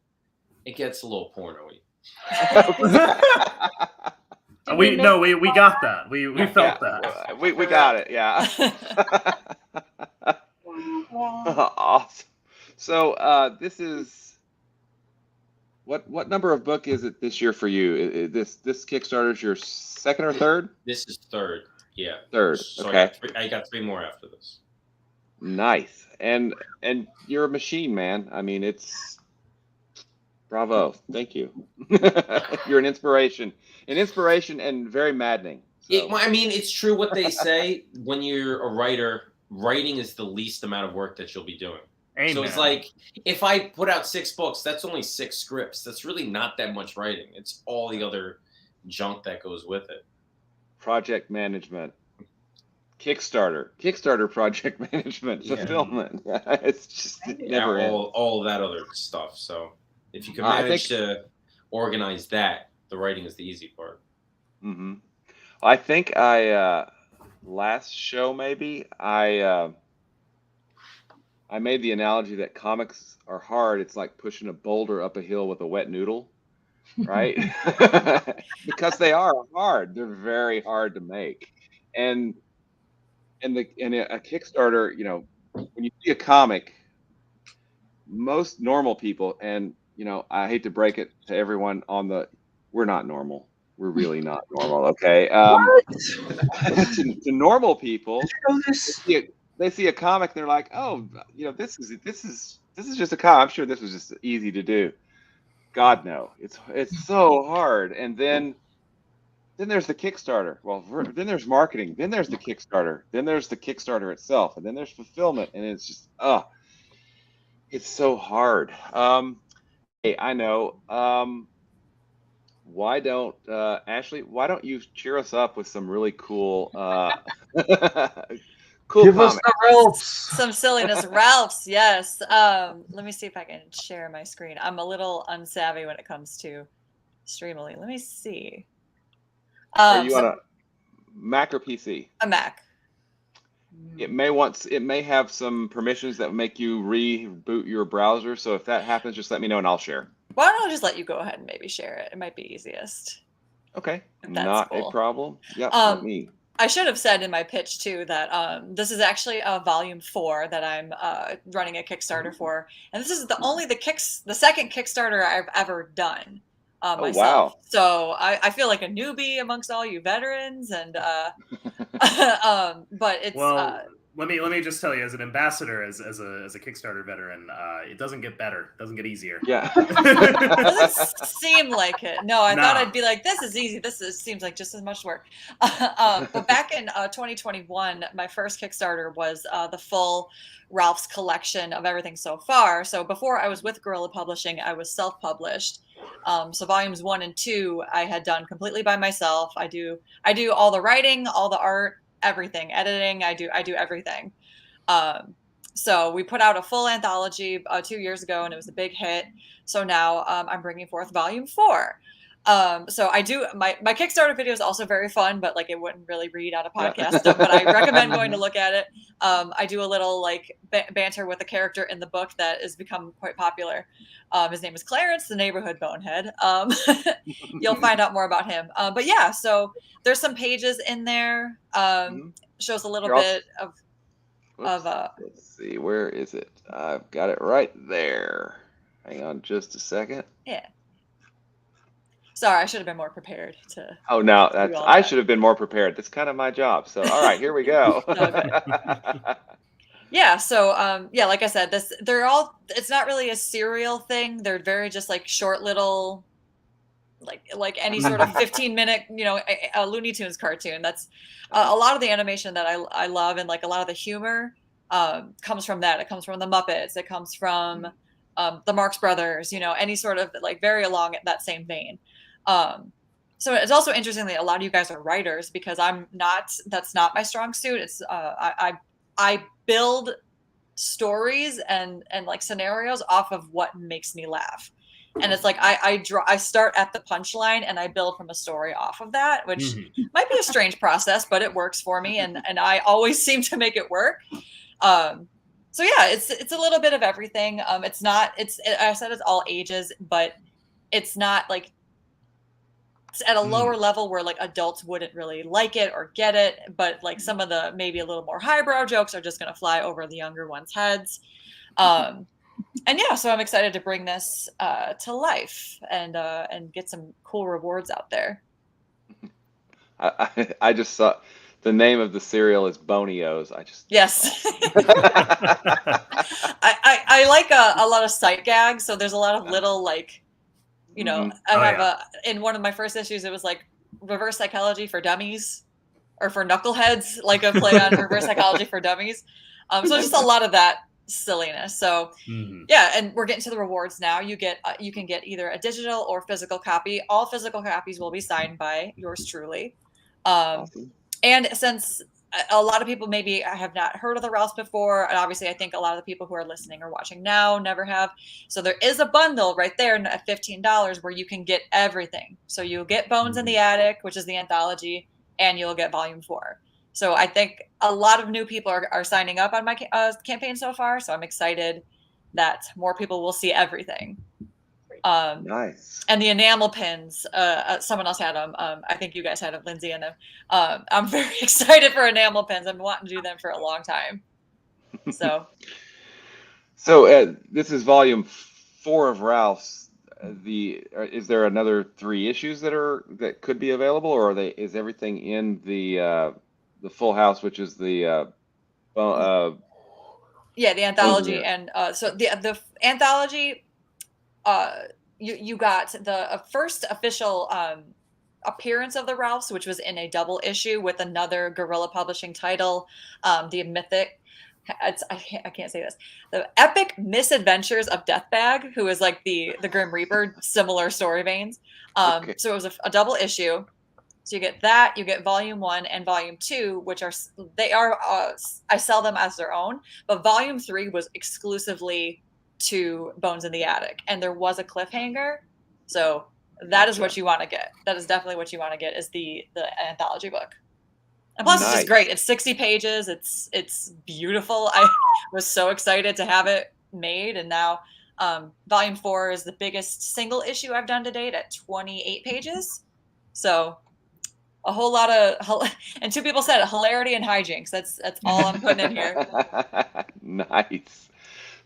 porno-y.
We got that. We felt that.
We got it. Yeah. Awesome. So this is what number of book is it this year for you? This Kickstarter is your second or third?
This is third. Yeah.
Third.
So
Okay.
I got three more after this.
Nice. And you're a machine, man. I mean, it's bravo. Thank you. You're an inspiration and very maddening. So.
I mean, it's true what they say. When you're a writer, writing is the least amount of work that you'll be doing.
Amen.
So it's like, if I put out 6 books, that's only 6 scripts. That's really not that much writing. It's all the other junk that goes with it.
Project management, Kickstarter project management,
Yeah.
fulfillment. It's just it never ends.
all of that other stuff. So if you can
I
manage
think-
to organize that, the writing is the easy part.
Mm-hmm. I think last show maybe I made the analogy that comics are hard. It's like pushing a boulder up a hill with a wet noodle, right? Because they are hard. They're very hard to make, and a Kickstarter. When you see a comic, most normal people, and I hate to break it to everyone we're not normal. We're really not normal. Okay. To normal people, they see a comic, they're like, oh, this is just a comic. I'm sure this was just easy to do. God no, it's so hard. And then there's the Kickstarter. Well, then there's marketing. Then there's the Kickstarter. Then there's the Kickstarter itself, and then there's fulfillment. And it's just it's so hard. Hey, I know. Why don't Ashley? Why don't you cheer us up with some really cool, cool
Give us
comics?
the ropes.
Some silliness. Ralph's, yes. Let me see if I can share my screen. I'm a little unsavvy when it comes to Streamily. Let me see.
Are you
So
on a Mac or PC?
a Mac.
It may have some permissions that make you reboot your browser. So if that happens, just let me know and I'll share.
Why don't I just let you go ahead and maybe share it? It might be easiest.
Okay,
If that's
not
cool.
a problem. Yep,
Um,
let me.
I should have said in my pitch too that this is actually volume 4 that I'm running a Kickstarter for, and this is the second Kickstarter I've ever done
Oh,
myself.
wow.
So I feel like a newbie amongst all you veterans, and but it's
Well, let me just tell you, as an ambassador, as a Kickstarter veteran, it doesn't get better. It doesn't get easier.
Yeah.
doesn't seem like it. No, I thought
No.
I'd be like, this is easy. Seems like just as much work. But back in 2021, my first Kickstarter was the full Ralph's collection of everything so far. So before I was with Guerrilla Publishing, I was self-published. So volumes 1 and 2 I had done completely by myself. I do all the writing, all the art, everything, editing. I do everything. So we put out a full anthology 2 years ago, and it was a big hit. So now I'm bringing forth volume 4. So I do my Kickstarter video is also very fun, but like it wouldn't really read on a podcast. But I recommend going to look at it. I do a little like banter with a character in the book that has become quite popular. His name is Clarence, the neighborhood bonehead. You'll find out more about him. But yeah, so there's some pages in there. Shows a little
You're
bit of
Whoops. Let's see, where is it? I've got it right there. Hang on just a second.
yeah. Sorry, I should have been more prepared to.
Oh no,
do all
I
that.
should have been more prepared. That's kind of my job. So all right, here we go.
Yeah, so yeah, like I said, it's not really a serial thing. They're very just like short little like any sort of 15-minute, a Looney Tunes cartoon. That's a lot of the animation that I love, and like a lot of the humor comes from that. It comes from the Muppets. It comes from the Marx Brothers. Any sort of like very along that same vein. So it's also interesting that a lot of you guys are writers, because that's not my strong suit. It's I build stories and like scenarios off of what makes me laugh. And it's like I start at the punchline and I build from a story off of that, which might be a strange process, but it works for me, and I always seem to make it work. So yeah, it's a little bit of everything. I said it's all ages, but it's not like it's at a lower level where like adults wouldn't really like it or get it, but like some of the maybe a little more highbrow jokes are just going to fly over the younger ones' heads. And yeah, so I'm excited to bring this to life and get some cool rewards out there.
I just saw the name of the cereal is Bonios.
Yes. I like a lot of sight gags, so there's a lot of little like, in one of my first issues, it was like reverse psychology for dummies, or for knuckleheads, like a play on reverse psychology for dummies. So just a lot of that silliness. So yeah, and we're getting to the rewards now. You can get either a digital or physical copy. All physical copies will be signed by yours truly.
Awesome.
And since a lot of people maybe have not heard of the Ralphs before, and obviously I think a lot of the people who are listening or watching now never have. So there is a bundle right there at $15 where you can get everything. So you'll get Bones in the Attic, which is the anthology, and you'll get volume 4. So I think a lot of new people are signing up on my campaign so far. So I'm excited that more people will see everything.
Nice.
And the enamel pins, someone else had them. I think you guys had them, Lindsay and them. I'm very excited for enamel pins. I've been wanting to do them for a long time. So
this is volume 4 of Ralph's. Is there another 3 issues that could be available, or is everything in the Full House, which is the
yeah, the anthology, and so the anthology. You got the first official appearance of the Ralphs, which was in a double issue with another Guerrilla Publishing title, the Mythic. I can't say this. The Epic Misadventures of Deathbag, who is like the Grim Reaper, similar story veins.
Okay.
So it was a double issue. So you get that, you get volume 1 and volume 2, which are I sell them as their own, but volume 3 was exclusively to Bones in the Attic, and there was a cliffhanger. So that is what you want to get. That is definitely what you want to get, is the anthology book. And plus, it's just great. It's 60 pages. It's beautiful. I was so excited to have it made, and now volume 4 is the biggest single issue I've done to date at 28 pages. So a whole lot of, and 2 people said it, hilarity and hijinks. That's all I'm putting in here.
Nice.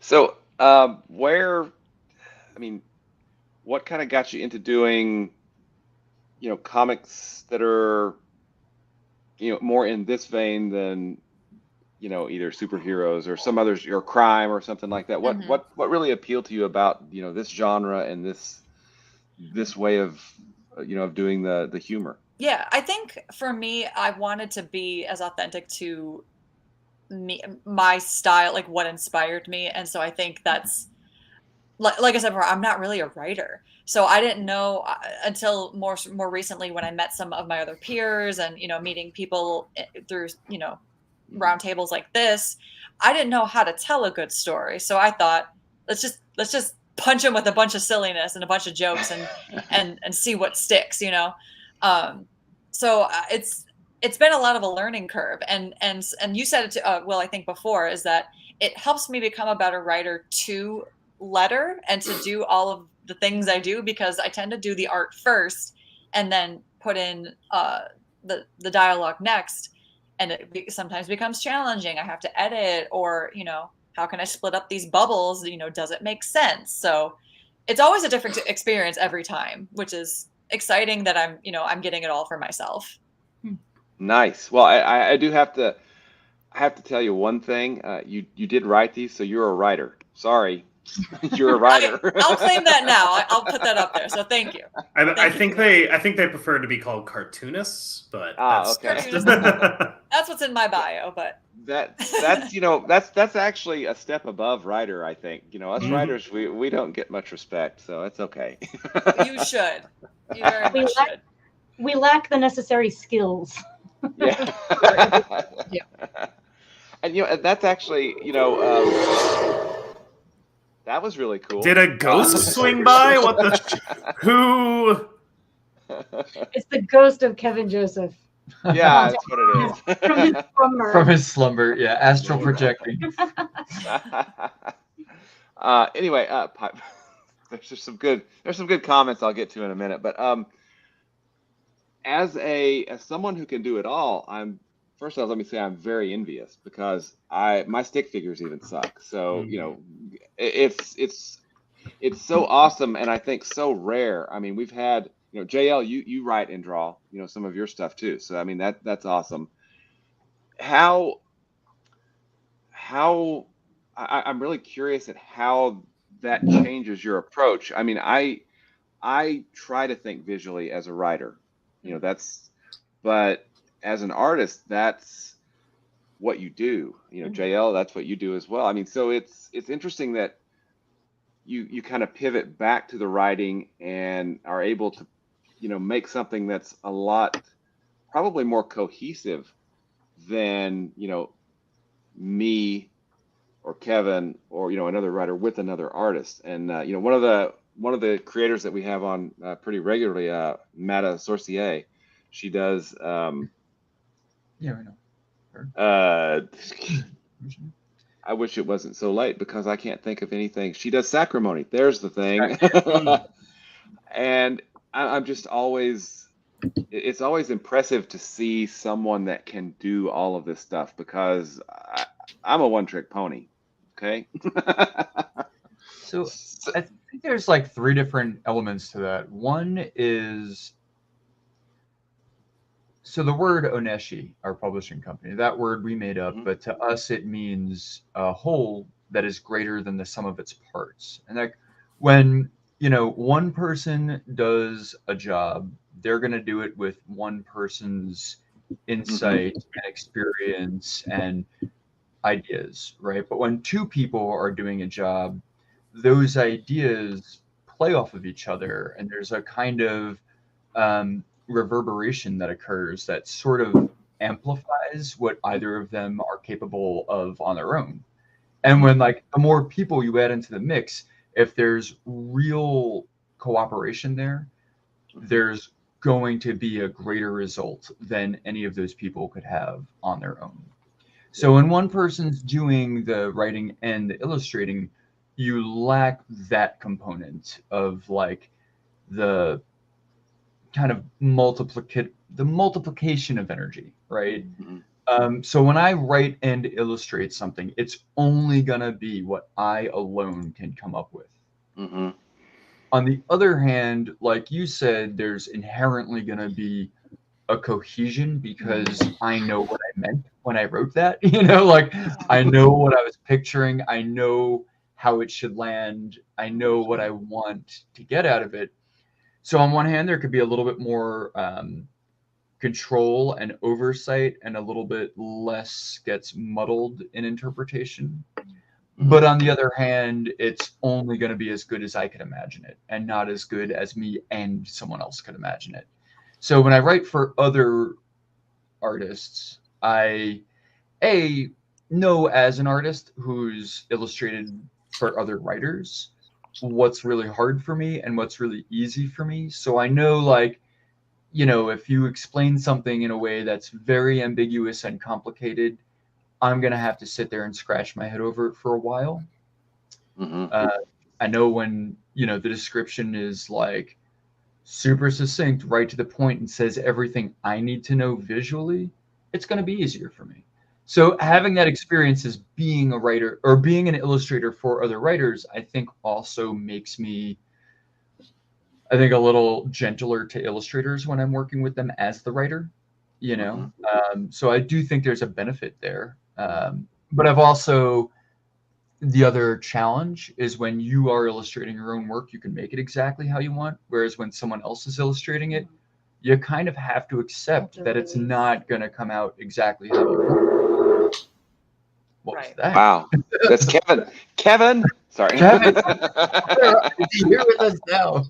So what kind of got you into doing, comics that are, more in this vein than, either superheroes or some others, or crime or something like that? What really appealed to you about, this genre and this way of, of doing the humor?
Yeah, I think for me, I wanted to be as authentic to my style, like what inspired me. And so I think that's, like I said before, I'm not really a writer. So I didn't know until more recently, when I met some of my other peers and, meeting people through, roundtables like this, I didn't know how to tell a good story. So I thought, let's just punch them with a bunch of silliness and a bunch of jokes and see what sticks, So it's been a lot of a learning curve, and you said it to Will, I think before, is that it helps me become a better writer to letter and to do all of the things I do, because I tend to do the art first and then put in the dialogue next, and it sometimes becomes challenging. I have to edit, or how can I split up these bubbles? Does it make sense? So it's always a different experience every time, which is exciting that I'm getting it all for myself.
Nice. Well, I do have to tell you one thing. You did write these, so you're a writer. Sorry, you're a writer.
I'll claim that now. I'll put that up there. So thank you.
I think they prefer to be called cartoonists, but
okay.
That's what's in my bio. But
that's actually a step above writer, I think. Us writers, we don't get much respect, so it's okay.
You should. You very much should.
We lack the necessary skills.
Yeah.
Yeah.
And that's actually, that was really cool.
Did a ghost swing by? What the? Who?
It's the ghost of Kevin Joseph.
Yeah, that's what it is.
From his slumber.
From his slumber, yeah, astral projecting.
Anyway, there's some good comments I'll get to in a minute, but as someone who can do it all, first of all, let me say I'm very envious, because my stick figures even suck. So it's so awesome, and I think so rare. I mean, we've had JL, you write and draw some of your stuff too. So I mean that's awesome. I'm really curious at how that changes your approach. I mean, I try to think visually as a writer. But as an artist, that's what you do. JL, that's what you do as well. I mean, so it's interesting that you kind of pivot back to the writing and are able to, make something that's a lot, probably more cohesive than, me or Kevin or, another writer with another artist. And, one of the creators that we have on pretty regularly, Mata Sorcier, she does,
yeah, I know.
I wish it wasn't so late, because I can't think of anything. She does Sacrimony. There's the thing. And I'm just it's always impressive to see someone that can do all of this stuff, because I'm a one-trick pony. Okay.
So I think there's like 3 different elements to that. One is, so the word Oneshi, our publishing company, that word we made up, but to us it means a whole that is greater than the sum of its parts. And like when, one person does a job, they're going to do it with one person's insight and experience and ideas, right? But when two people are doing a job, those ideas play off of each other, and there's a kind of reverberation that occurs that sort of amplifies what either of them are capable of on their own. And when like the more people you add into the mix, if there's real cooperation there, there's going to be a greater result than any of those people could have on their own. So when one person's doing the writing and the illustrating, you lack that component of like the kind of multiplication of energy, right? So when I write and illustrate something, it's only gonna be what I alone can come up with. On the other hand, like you said, there's inherently gonna be a cohesion because I know what I meant when I wrote that. You know, like I know what I was picturing. I know how it should land. I know what I want to get out of it. So on one hand, there could be a little bit more control and oversight, and a little bit less gets muddled in interpretation. But on the other hand, it's only going to be as good as I could imagine it, and not as good as me and someone else could imagine it. So when I write for other artists, I know as an artist who's illustrated for other writers what's really hard for me and what's really easy for me. So I know, like, you know, if you explain something in a way that's very ambiguous and complicated, I'm going to have to sit there and scratch my head over it for a while. I know when, you know, the description is like super succinct, right to the point, and says everything I need to know visually, it's going to be easier for me. So having that experience as being a writer or being an illustrator for other writers, I think also makes me, I think, a little gentler to illustrators when I'm working with them as the writer, you know? So I do think there's a benefit there. But I've also, the other challenge is when you are illustrating your own work, you can make it exactly how you want. Whereas when someone else is illustrating it, you kind of have to accept that it's not going to come out exactly how you want. What was that?
Wow. That's Kevin. Kevin! Sorry.
Kevin, is he here with us now?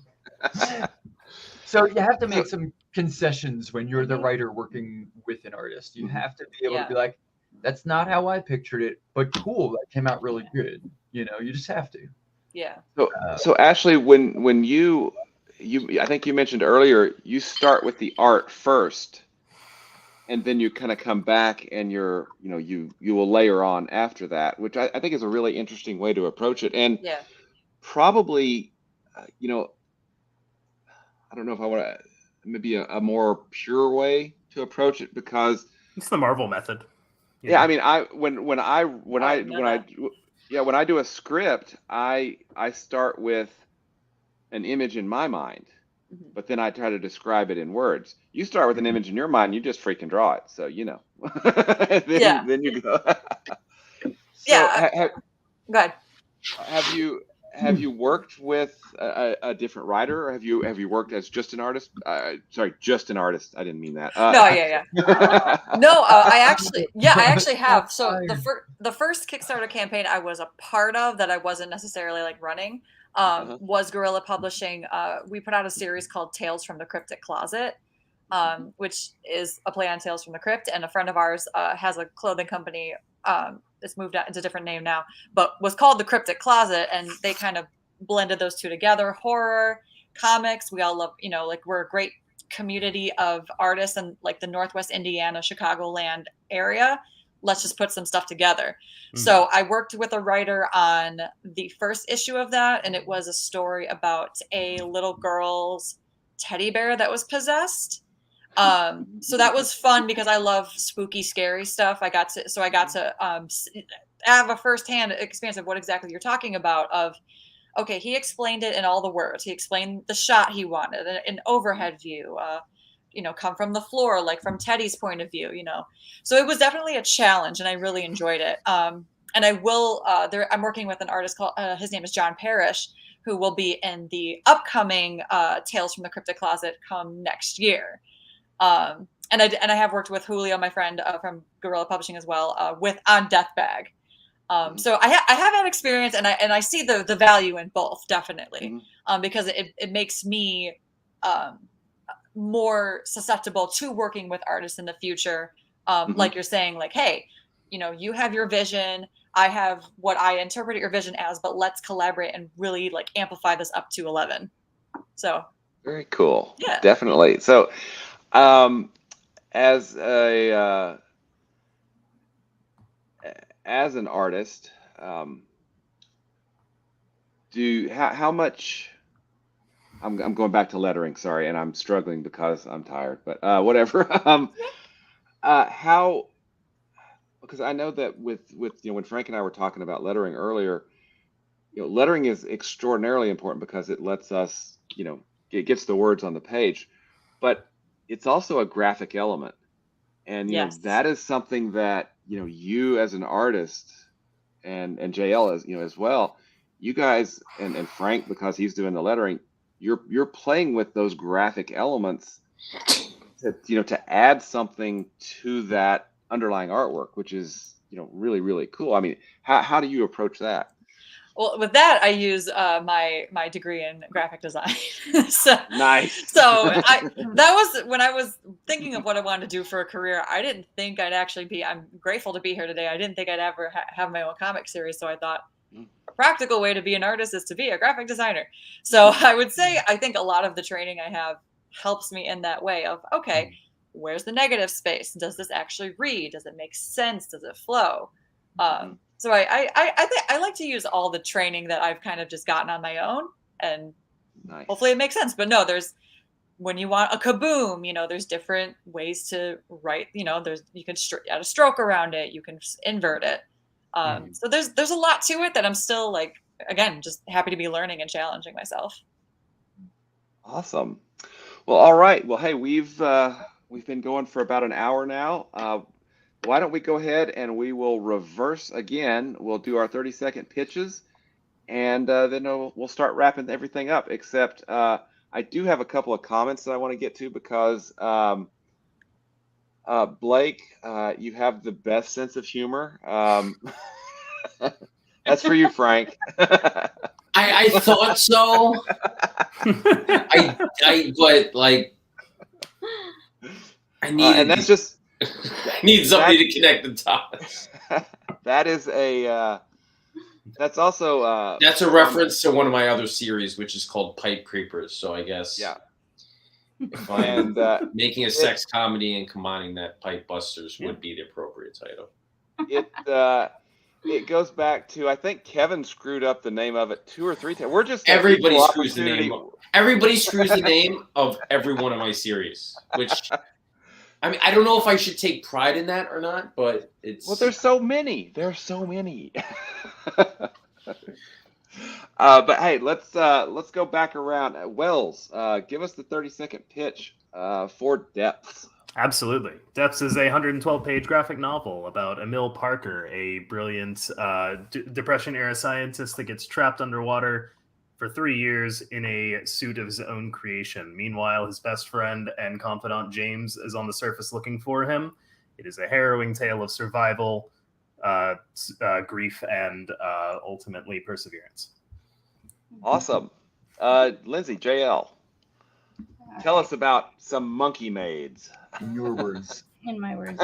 So you have to make some concessions when you're the writer working with an artist. You have to be able to be like, that's not how I pictured it, but cool, that came out really good. You know, you just have to.
Yeah.
So Ashley, when you I think you mentioned earlier, you start with the art first, and then you kind of come back and you will layer on after that, which I think is a really interesting way to approach it. And probably, you know, I don't know if I want to, maybe a more pure way to approach it, because
it's the Marvel method.
Yeah, I mean, when I do a script, I start with an image in my mind, but then I try to describe it in words. You start with an image in your mind, you just freaking draw it. So, you know, then you go.
Go ahead.
Have you worked with a different writer, or have you worked as just an artist? Sorry, just an artist. I didn't mean that.
No, I actually have. So the first Kickstarter campaign I was a part of that I wasn't necessarily like running was Guerrilla Publishing. We put out a series called Tales from the Cryptic Closet, which is a play on Tales from the Crypt. And a friend of ours has a clothing company. It's moved out. It's a different name now, but was called the Cryptic Closet, and they kind of blended those two together. Horror, comics. We all love, you know, like we're a great community of artists in like the Northwest Indiana, Chicagoland area. Let's just put some stuff together. So I worked with a writer on the first issue of that, and it was a story about a little girl's teddy bear that was possessed. So that was fun because I love spooky, scary stuff. I got to have a firsthand experience of what exactly you're talking about. Of, okay, he explained it in all the words. He explained the shot he wanted, an overhead view, you know, come from the floor, like from Teddy's point of view, you know. So it was definitely a challenge, and I really enjoyed it. And I will, I'm working with an artist called, his name is John Parrish, who will be in the upcoming Tales from the Cryptic Closet come next year. and I have worked with Julio, my friend from Guerrilla Publishing as well, on Deathbag. So I have had experience, and I see the value in both, definitely, because it makes me more susceptible to working with artists in the future. Like you're saying, like, hey, you have your vision, I have what I interpret your vision as, but let's collaborate and really like amplify this up to 11. So
very cool.
Yeah,
definitely. So, as an artist, how much? I'm going back to lettering, sorry, and I'm struggling because I'm tired. But whatever. How? Because I know that with when Frank and I were talking about lettering earlier, lettering is extraordinarily important because it lets us, it gets the words on the page, but it's also a graphic element, and that is something that you as an artist, and JL as well, you guys and Frank, because he's doing the lettering, you're playing with those graphic elements to add something to that underlying artwork, which is really, really cool. I mean, how do you approach that?
Well, with that, I use my degree in graphic design. So
nice.
So that was when I was thinking of what I wanted to do for a career. I didn't think I'd actually be. I'm grateful to be here today. I didn't think I'd ever have my own comic series. So I thought a practical way to be an artist is to be a graphic designer. So I would say I think a lot of the training I have helps me in that way of, okay, where's the negative space? Does this actually read? Does it make sense? Does it flow? So I think I like to use all the training that I've kind of just gotten on my own, and hopefully it makes sense. But no, when you want a kaboom, there's different ways to write. You can add a stroke around it. You can invert it. So there's a lot to it that I'm still like, again, just happy to be learning and challenging myself.
Awesome. Well, all right. Well, hey, we've been going for about an hour now. Why don't we go ahead and we will reverse again. We'll do our 30-second pitches, and then we'll start wrapping everything up, except I do have a couple of comments that I want to get to because Blake, you have the best sense of humor. That's for you, Frank.
I thought so. But like, I need.
And that's just.
I need somebody to connect the dots.
That is that's also.
That's a reference to one of my other series, which is called Pipe Creepers. So I guess.
Yeah.
If I'm making a sex comedy and combining that, Pipe Busters would be the appropriate title.
It goes back to, I think Kevin screwed up the name of it 2 or 3 times. We're just
everybody screws the name. Everybody screws the name of every one of my series, which. I mean, I don't know if I should take pride in that or not, but it's.
Well, there's so many. There's so many. But hey, let's go back around. Wells, give us the 30-second pitch for Depths.
Absolutely. Depths is a 112-page graphic novel about Emil Parker, a brilliant Depression-era scientist that gets trapped underwater for 3 years in a suit of his own creation. Meanwhile, his best friend and confidant James is on the surface looking for him. It is a harrowing tale of survival, grief, and ultimately perseverance.
Awesome. Lindsay, JL, tell us about some monkey maids.
In your words.
In my words.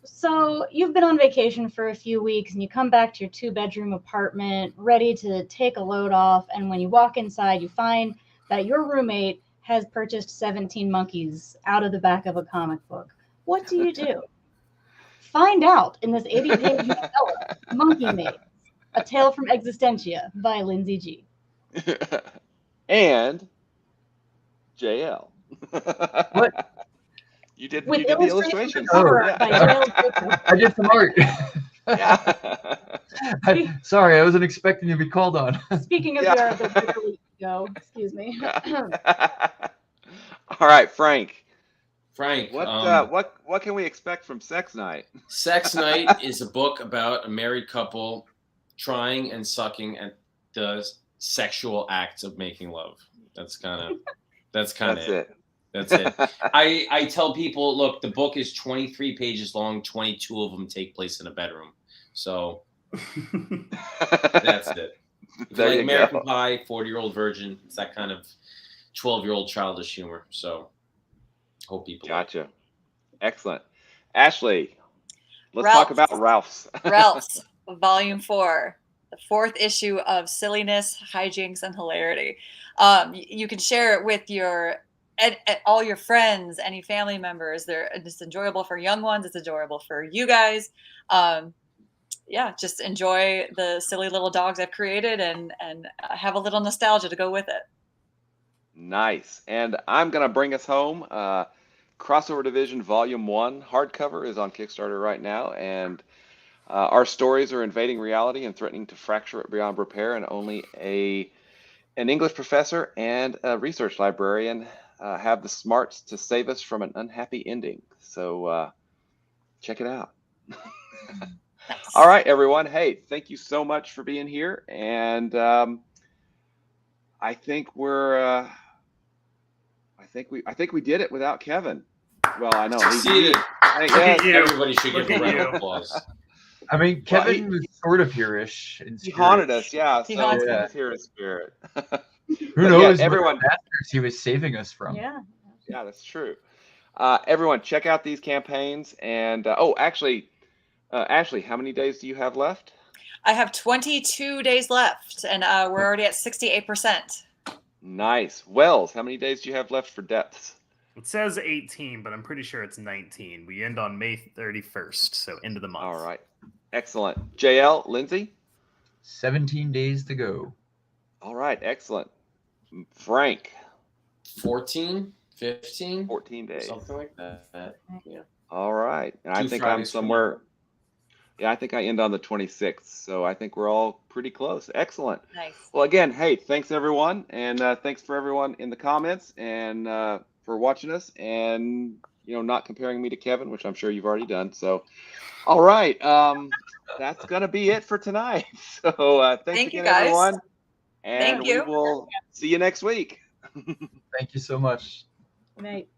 So you've been on vacation for a few weeks and you come back to your 2-bedroom apartment ready to take a load off. And when you walk inside, you find that your roommate has purchased 17 monkeys out of the back of a comic book. What do you do? Find out in this 80-page novella, Monkey Maids, A Tale from Existentia by Lindsay G.
And JL.
What?
You did the illustrations.
I did some art.
Yeah.
Sorry, I wasn't expecting to be called on.
Speaking of the go, excuse me.
All right, Frank. What can we expect from Sex Night?
Sex Night is a book about a married couple trying and sucking at the sexual acts of making love. That's kind of it. That's it. I tell people, look, the book is 23 pages long. 22 of them take place in a bedroom. So that's it.
There
Like
you
American
go.
Pie, 40-Year-Old Virgin. It's that kind of 12-year-old childish humor. So hope people like it.
Gotcha. Excellent. Ashley, let's
Ralph.
talk about Ralph's.
Ralph's, Volume 4, the 4th issue of silliness, hijinks, and hilarity. You can share it with all your friends, any family members. It's enjoyable for young ones. It's enjoyable for you guys. Yeah, just enjoy the silly little dogs I've created and have a little nostalgia to go with it.
Nice. And I'm going to bring us home. Crossover Division Volume 1 hardcover is on Kickstarter right now, and our stories are invading reality and threatening to fracture it beyond repair, and only an English professor and a research librarian have the smarts to save us from an unhappy ending. So check it out. All right, everyone. Hey, thank you so much for being here, and I think I think we did it without Kevin. Well, I know
Succeeded.
Hey,
Look at you.
Everybody should give
Look
a
at
round of
you.
applause.
I mean,
Well,
Kevin was sort of here-ish in
he
spirit.
haunted us, yeah.
He
So
haunted
us.
he's here in spirit.
Who
But
knows
yeah,
what
everyone.
disasters he was saving us from?
Yeah.
Yeah, that's true. Everyone, check out these campaigns. And actually, Ashley, how many days do you have left?
I have 22 days left, and we're already at 68%.
Nice. Wells, how many days do you have left for Depths?
It says 18, but I'm pretty sure it's 19. We end on May 31st, so end of the month.
All right. Excellent. JL, Lindsay?
17 days to go.
All right. Excellent. Frank?
14, 15,
14 days.
something like that. Yeah.
All right. And I
2
think I'm
Fridays from
somewhere. Yeah, I think I end on the 26th. So I think we're all pretty close. Excellent.
Nice.
Well, again, hey, thanks everyone. And thanks for everyone in the comments and for watching us and, not comparing me to Kevin, which I'm sure you've already done. So, all right. That's going to be it for tonight. So thanks
Thank you,
again,
guys.
everyone. And
Thank you.
we will see you next week.
Thank you so much.
Good night.